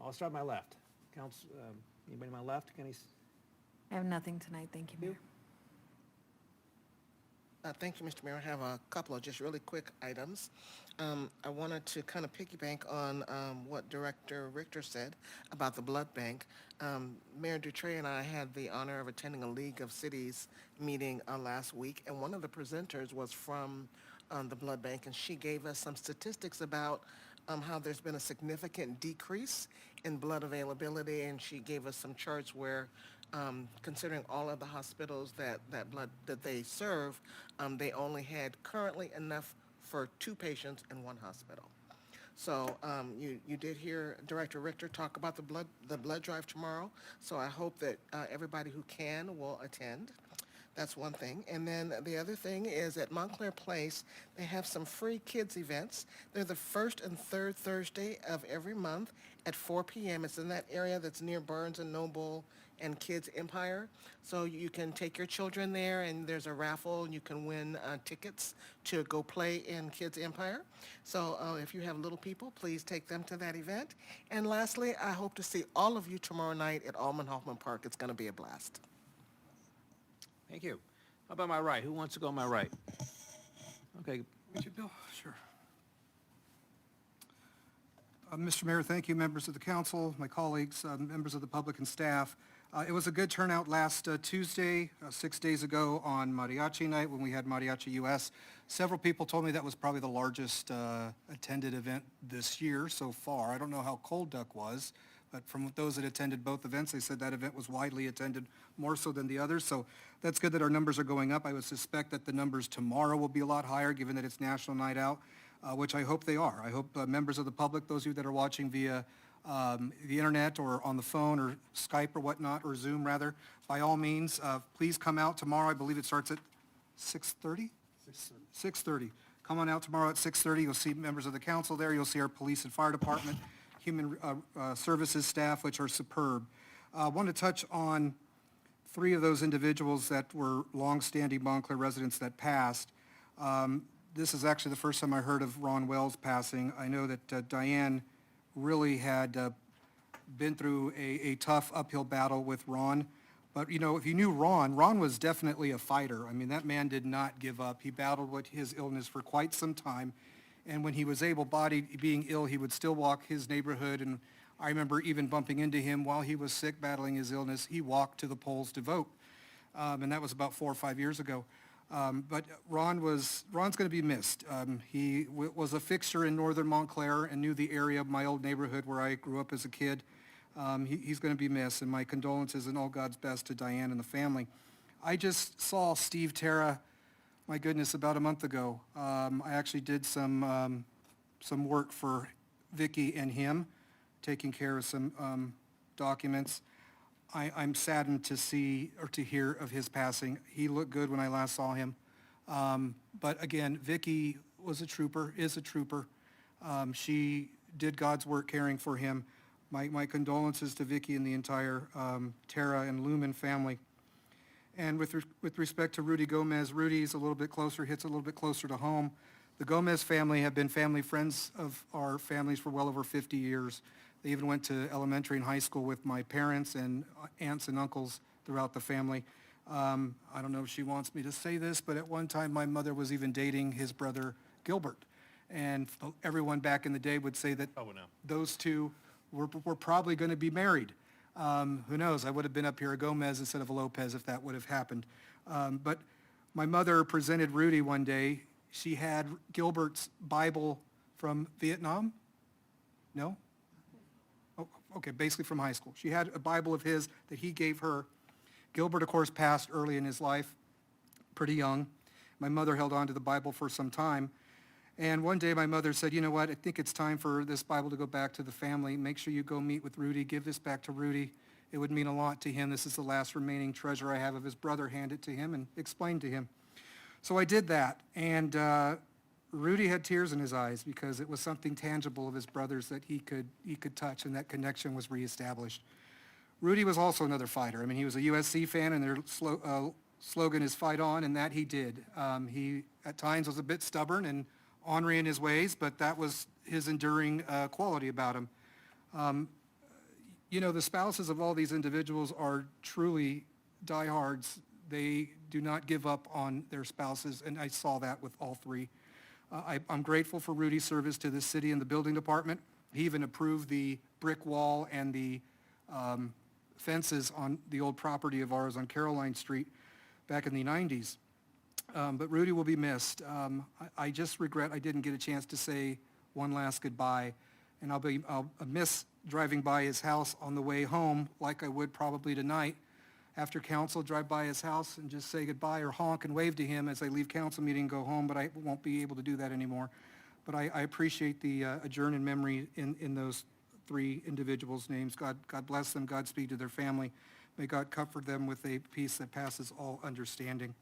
I'll start on my left. Anybody on my left? I have nothing tonight, thank you, Mayor. Thank you, Mr. Mayor. I have a couple of just really quick items. I wanted to kind of piggyback on what Director Richter said about the blood bank. Mayor Dutre and I had the honor of attending a League of Cities meeting last week, and one of the presenters was from the blood bank, and she gave us some statistics about how there's been a significant decrease in blood availability, and she gave us some charts where considering all of the hospitals that they serve, they only had currently enough for 2 patients in 1 hospital. So you did hear Director Richter talk about the blood drive tomorrow. So I hope that everybody who can will attend. That's one thing. And then the other thing is at Montclair Place, they have some free kids events. They're the first and third Thursday of every month at 4 p.m. It's in that area that's near Barnes & Noble and Kids Empire. So you can take your children there, and there's a raffle, and you can win tickets to go play in Kids Empire. So if you have little people, please take them to that event. And lastly, I hope to see all of you tomorrow night at Alman Hoffman Park. It's going to be a blast. Thank you. How about my right? Who wants to go on my right? Okay. Bill? Sure. Mr. Mayor, thank you, members of the council, my colleagues, members of the public and staff. It was a good turnout last Tuesday, 6 days ago on Mariachi Night when we had Mariachi US. Several people told me that was probably the largest attended event this year so far. I don't know how Cold Duck was, but from those that attended both events, they said that event was widely attended, more so than the others. So that's good that our numbers are going up. I would suspect that the numbers tomorrow will be a lot higher, given that it's National Night Out, which I hope they are. I hope members of the public, those of you that are watching via the internet or on the phone or Skype or whatnot, or Zoom rather, by all means, please come out tomorrow. I believe it starts at 6:30? 6:30. Come on out tomorrow at 6:30. You'll see members of the council there. You'll see our police and fire department, human services staff, which are superb. I want to touch on 3 of those individuals that were longstanding Montclair residents that passed. This is actually the first time I heard of Ron Wells passing. I know that Diane really had been through a tough uphill battle with Ron. But, you know, if you knew Ron was definitely a fighter. I mean, that man did not give up. He battled with his illness for quite some time. And when he was able-bodied, being ill, he would still walk his neighborhood. And I remember even bumping into him while he was sick, battling his illness. He walked to the polls to vote. And that was about 4 or 5 years ago. But Ron's going to be missed. He was a fixture in northern Montclair and knew the area of my old neighborhood where I grew up as a kid. He's going to be missed, and my condolences and all God's best to Diane and the family. I just saw Steve Terra, my goodness, about a month ago. I actually did some work for Vicki and him, taking care of some documents. I'm saddened to see or to hear of his passing. He looked good when I last saw him. But again, Vicki was a trooper, is a trooper. She did God's work caring for him. My condolences to Vicki and the entire Terra and Lumen family. And with respect to Rudy Gomez, Rudy's a little bit closer, hits a little bit closer to home. The Gomez family have been family friends of our families for well over 50 years. They even went to elementary and high school with my parents and aunts and uncles throughout the family. I don't know if she wants me to say this, but at one time my mother was even dating his brother Gilbert. And everyone back in the day would say that those two were probably going to be married. Who knows? I would have been up here a Gomez instead of a Lopez if that would have happened. But my mother presented Rudy one day. She had Gilbert's Bible from Vietnam. No? Oh, okay, basically from high school. She had a Bible of his that he gave her. Gilbert, of course, passed early in his life, pretty young. My mother held on to the Bible for some time. And one day my mother said, you know what, I think it's time for this Bible to go back to the family. Make sure you go meet with Rudy. Give this back to Rudy. It would mean a lot to him. This is the last remaining treasure I have of his brother. Hand it to him and explain to him. So I did that. And Rudy had tears in his eyes because it was something tangible of his brother's that he could touch, and that connection was reestablished. Rudy was also another fighter. I mean, he was a USC fan, and their slogan is "Fight On," and that he did. He, at times, was a bit stubborn and ornery in his ways, but that was his enduring quality about him. You know, the spouses of all these individuals are truly diehards. They do not give up on their spouses, and I saw that with all 3. I'm grateful for Rudy's service to the city and the building department. He even approved the brick wall and the fences on the old property of ours on Caroline Street back in the 90s. But Rudy will be missed. I just regret I didn't get a chance to say one last goodbye, and I'll miss driving by his house on the way home like I would probably tonight. After council, drive by his house and just say goodbye or honk and wave to him as I leave council meeting and go home, but I won't be able to do that anymore. But I appreciate the adjourn in memory in those 3 individuals' names. God bless them. Godspeed to their family. May God comfort them with a peace that passes all understanding.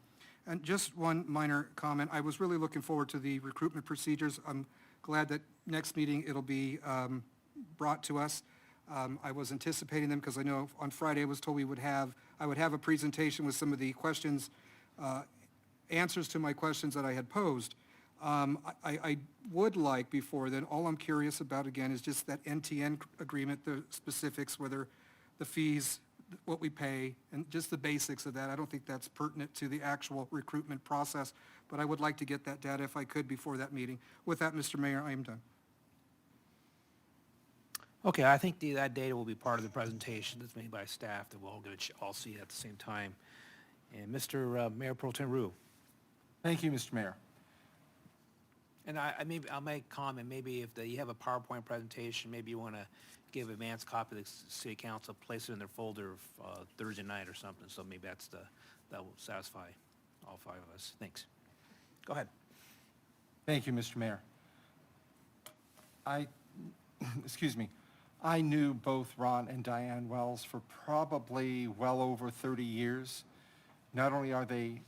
And just one minor comment. I was really looking forward to the recruitment procedures. I'm glad that next meeting it'll be brought to us. I was anticipating them because I know on Friday I was told I would have a presentation with some of the questions, answers to my questions that I had posed. I would like before then, all I'm curious about again is just that NTN agreement, the specifics, whether the fees, what we pay, and just the basics of that. I don't think that's pertinent to the actual recruitment process, but I would like to get that data if I could before that meeting. With that, Mr. Mayor, I am done. Okay, I think that data will be part of the presentation that's made by staff that we'll all get all see at the same time. And Mr. Mayor Pro Tem Rue. Thank you, Mr. Mayor. And I'll make a comment, maybe if you have a PowerPoint presentation, maybe you want to give advance copy to the city council, place it in their folder Thursday night or something, so maybe that will satisfy all 5 of us. Thanks. Go ahead. Thank you, Mr. Mayor. Excuse me. I knew both Ron and Diane Wells for probably well over 30 years. Not only are they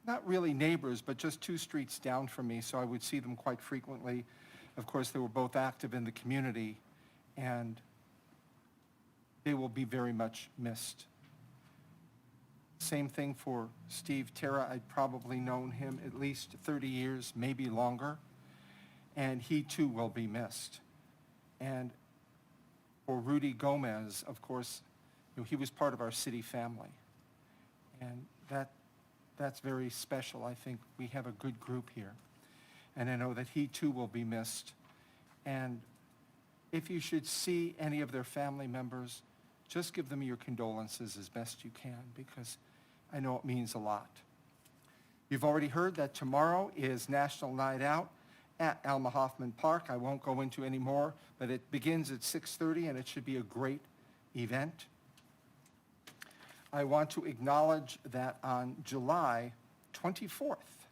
not really neighbors, but just 2 streets down from me, so I would see them quite frequently. Of course, they were both active in the community, and they will be very much missed. Same thing for Steve Terra. I'd probably known him at least 30 years, maybe longer, and he too will be missed. And for Rudy Gomez, of course, he was part of our city family, and that's very special. I think we have a good group here, and I know that he too will be missed. And if you should see any of their family members, just give them your condolences as best you can, because I know it means a lot. You've already heard that tomorrow is National Night Out at Alma Hoffman Park. I won't go into any more, but it begins at 6:30, and it should be a great event. I want to acknowledge that on July 24th,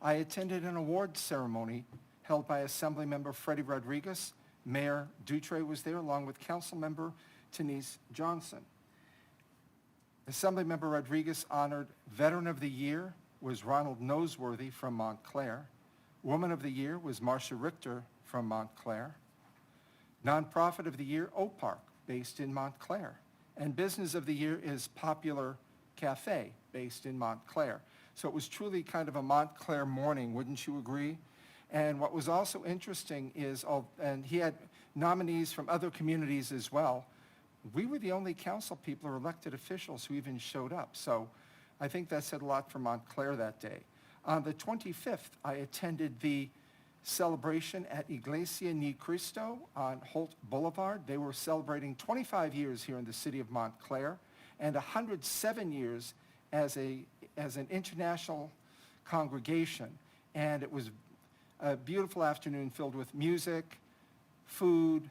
I attended an awards ceremony held by Assemblymember Freddie Rodriguez. Mayor Dutre was there, along with Councilmember Denise Johnson. Assemblymember Rodriguez honored Veteran of the Year was Ronald Noseworthy from Montclair. Woman of the Year was Marcia Richter from Montclair. Nonprofit of the Year, Oak Park, based in Montclair. And Business of the Year is Popular Cafe, based in Montclair. So it was truly kind of a Montclair morning, wouldn't you agree? And what was also interesting is, and he had nominees from other communities as well. We were the only council people or elected officials who even showed up. So I think that said a lot for Montclair that day. On the 25th, I attended the celebration at Iglesia Ni Cristo on Holt Boulevard. They were celebrating 25 years here in the city of Montclair and 107 years as an international congregation. And it was a beautiful afternoon filled with music, food,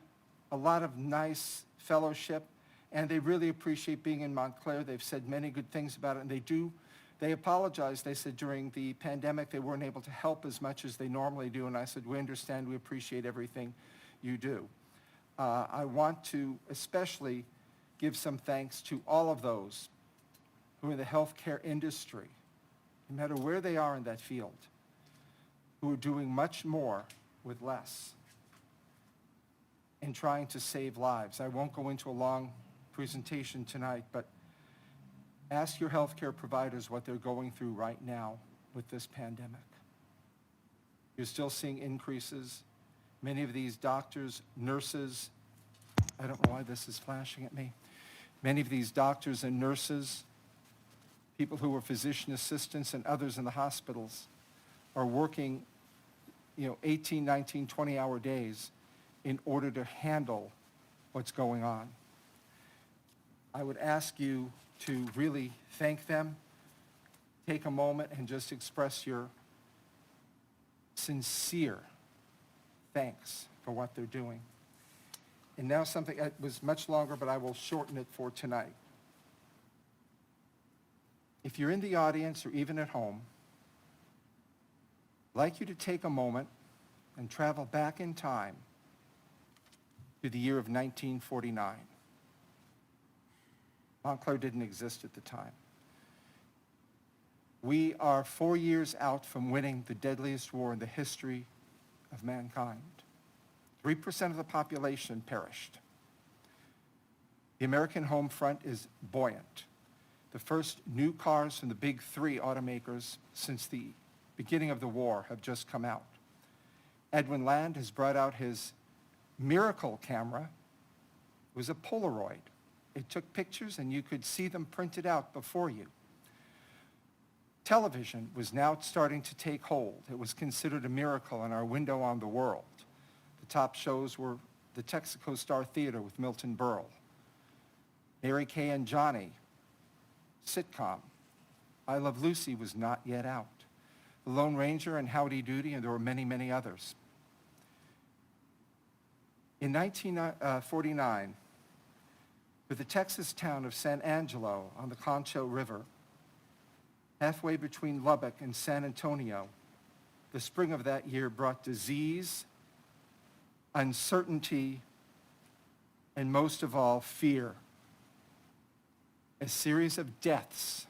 a lot of nice fellowship, and they really appreciate being in Montclair. They've said many good things about it, and they apologized. They said during the pandemic they weren't able to help as much as they normally do, and I said, we understand, we appreciate everything you do. I want to especially give some thanks to all of those who are in the healthcare industry, no matter where they are in that field, who are doing much more with less and trying to save lives. I won't go into a long presentation tonight, but ask your healthcare providers what they're going through right now with this pandemic. You're still seeing increases. Many of these doctors, nurses, I don't know why this is flashing at me. Many of these doctors and nurses, people who are physician assistants and others in the hospitals are working, 18, 19, 20-hour days in order to handle what's going on. I would ask you to really thank them, take a moment and just express your sincere thanks for what they're doing. And now something that was much longer, but I will shorten it for tonight. If you're in the audience or even at home, I'd like you to take a moment and travel back in time to the year of 1949. Montclair didn't exist at the time. We are 4 years out from winning the deadliest war in the history of mankind. 3% of the population perished. The American home front is buoyant. The first new cars from the big 3 automakers since the beginning of the war have just come out. Edwin Land has brought out his miracle camera. It was a Polaroid. It took pictures and you could see them printed out before you. Television was now starting to take hold. It was considered a miracle and our window on the world. The top shows were the Texaco Star Theater with Milton Berle, Mary Kay and Johnny, sitcom. I Love Lucy was not yet out. The Lone Ranger and Howdy Doody, and there were many, many others. In 1949, with the Texas town of San Angelo on the Concho River, halfway between Lubbock and San Antonio, the spring of that year brought disease, uncertainty, and most of all, fear. A series of deaths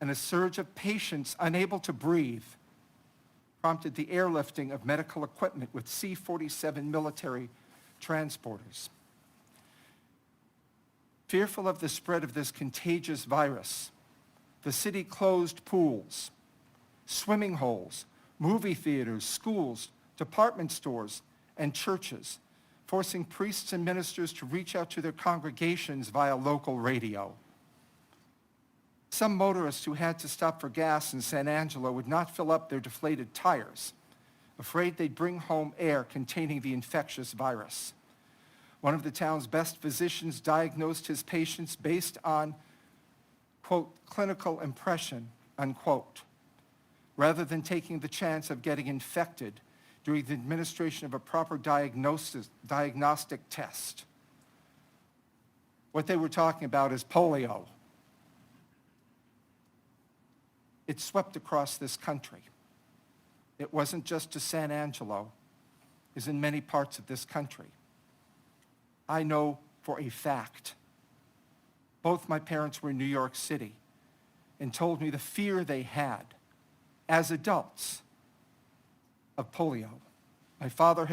and a surge of patients unable to breathe prompted the airlifting of medical equipment with C-47 military transporters. Fearful of the spread of this contagious virus, the city closed pools, swimming holes, movie theaters, schools, department stores, and churches, forcing priests and ministers to reach out to their congregations via local radio. Some motorists who had to stop for gas in San Angelo would not fill up their deflated tires, afraid they'd bring home air containing the infectious virus. One of the town's best physicians diagnosed his patients based on, quote, clinical impression, unquote, rather than taking the chance of getting infected during the administration of a proper diagnostic test. What they were talking about is polio. It swept across this country. It wasn't just to San Angelo. It was in many parts of this country. I know for a fact, both my parents were in New York City and told me the fear they had as adults of polio. My father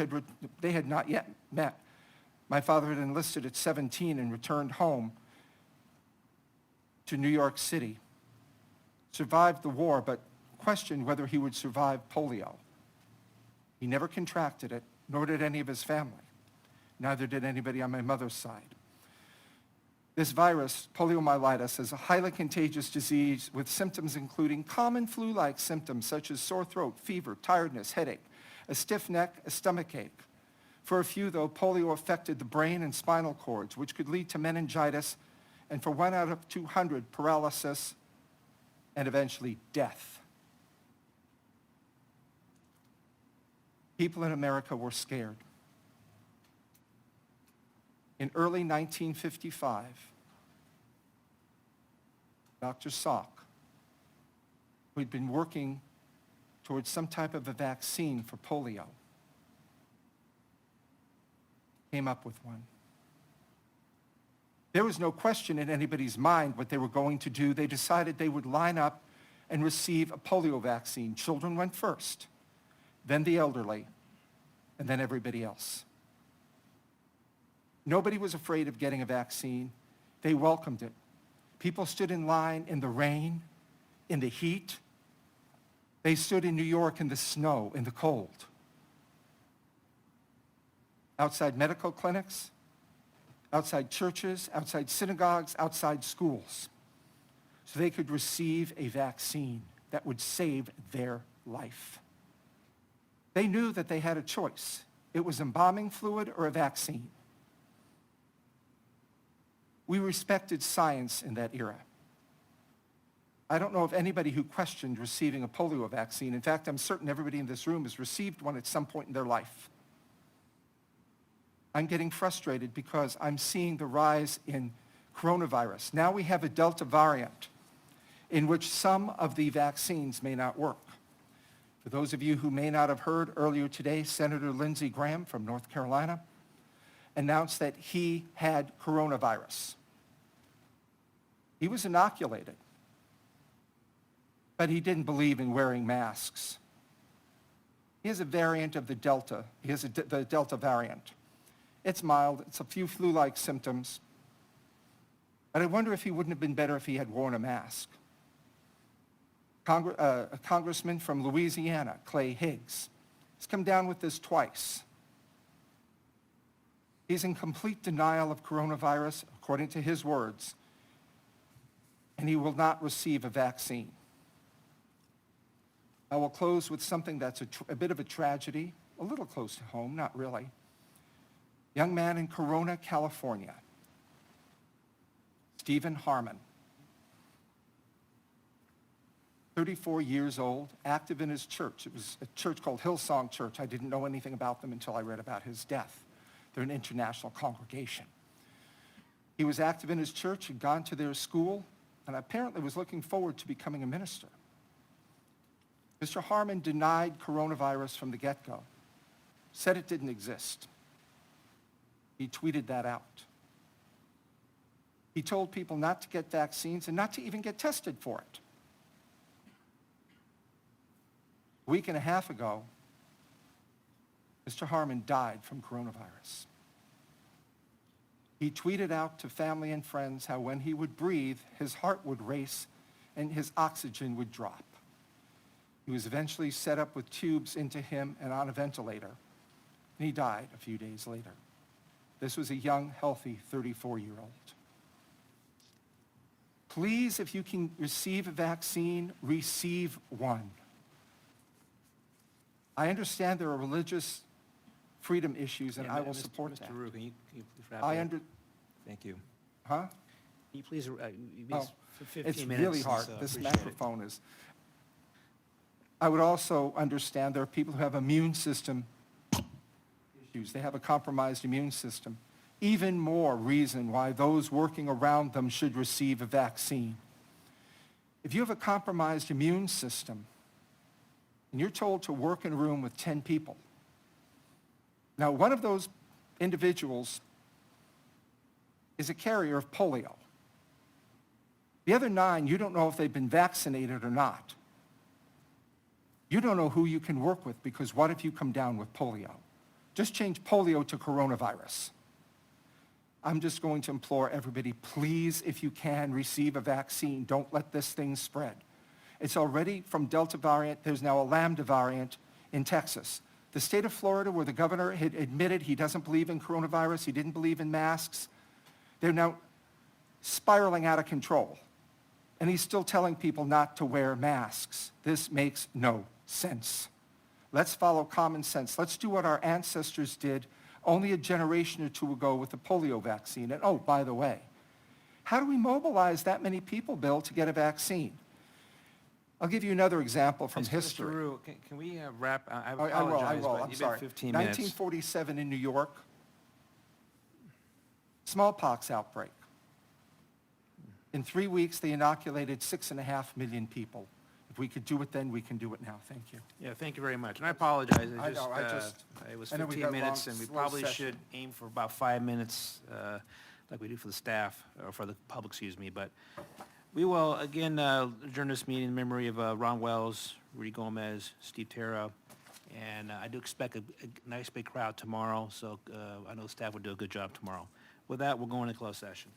they had not yet met. My father had enlisted at 17 and returned home to New York City. Survived the war, but questioned whether he would survive polio. He never contracted it, nor did any of his family. Neither did anybody on my mother's side. This virus, poliomyelitis, is a highly contagious disease with symptoms including common flu-like symptoms such as sore throat, fever, tiredness, headache, a stiff neck, a stomachache. For a few, though, polio affected the brain and spinal cords, which could lead to meningitis, and for 1 out of 200, paralysis, and eventually death. People in America were scared. In early 1955, Dr. Salk, who had been working towards some type of a vaccine for polio, came up with one. There was no question in anybody's mind what they were going to do. They decided they would line up and receive a polio vaccine. Children went first, then the elderly, and then everybody else. Nobody was afraid of getting a vaccine. They welcomed it. People stood in line in the rain, in the heat. They stood in New York in the snow, in the cold. Outside medical clinics, outside churches, outside synagogues, outside schools, so they could receive a vaccine that would save their life. They knew that they had a choice. It was embalming fluid or a vaccine. We respected science in that era. I don't know of anybody who questioned receiving a polio vaccine. In fact, I'm certain everybody in this room has received one at some point in their life. I'm getting frustrated because I'm seeing the rise in coronavirus. Now we have a Delta variant in which some of the vaccines may not work. For those of you who may not have heard, earlier today, Senator Lindsey Graham from North Carolina announced that he had coronavirus. He was inoculated, but he didn't believe in wearing masks. He has a variant of the Delta. He has the Delta variant. It's mild. It's a few flu-like symptoms. But I wonder if he wouldn't have been better if he had worn a mask. A congressman from Louisiana, Clay Higgs, has come down with this twice. He's in complete denial of coronavirus, according to his words, and he will not receive a vaccine. I will close with something that's a bit of a tragedy, a little close to home, not really. Young man in Corona, California, Stephen Harmon, 34 years old, active in his church. It was a church called Hillsong Church. I didn't know anything about them until I read about his death. They're an international congregation. He was active in his church, had gone to their school, and apparently was looking forward to becoming a minister. Mr. Harmon denied coronavirus from the get-go, said it didn't exist. He tweeted that out. He told people not to get vaccines and not to even get tested for it. A week and a half ago, Mr. Harmon died from coronavirus. He tweeted out to family and friends how when he would breathe, his heart would race and his oxygen would drop. He was eventually set up with tubes into him and on a ventilator, and he died a few days later. This was a young, healthy 34-year-old. Please, if you can receive a vaccine, receive one. I understand there are religious freedom issues, and I will support that. Mr. Rue, can you please wrap it up? Thank you. Huh? Can you please, Oh, for 15 it's minutes? really hard. This appreciate it. microphone is. I would also understand there are people who have immune system issues. They have a compromised immune system. Even more reason why those working around them should receive a vaccine. If you have a compromised immune system and you're told to work in a room with 10 people, now one of those individuals is a carrier of polio. The other 9, you don't know if they've been vaccinated or not. You don't know who you can work with because what if you come down with polio? Just change polio to coronavirus. I'm just going to implore everybody, please, if you can, receive a vaccine. Don't let this thing spread. It's already from Delta variant. There's now a Lambda variant in Texas. The state of Florida, where the governor had admitted he doesn't believe in coronavirus, he didn't believe in masks, they're now spiraling out of control. And he's still telling people not to wear masks. This makes no sense. Let's follow common sense. Let's do what our ancestors did only a generation or two ago with the polio vaccine. And oh, by the way, how do we mobilize that many people, Bill, to get a vaccine? I'll give you another example from history. Mr. Rue, can we wrap? I I will. apologize, but I'm you've sorry. been 15 minutes. 1947 in New York, smallpox outbreak. In 3 weeks, they inoculated 6.5 million people. If we could do it then, we can do it now. Thank you. Yeah, thank you very much. And I apologize. I know, It was I know we 15 got a minutes, long, and we slow probably session. should aim for about 5 minutes, like we do for the staff, or for the public, excuse me. But we will, again, adjourn this meeting in memory of Ron Wells, Rudy Gomez, Steve Terra, and I do expect a nice big crowd tomorrow, so I know the staff will do a good job tomorrow. With that, we'll go into closed session.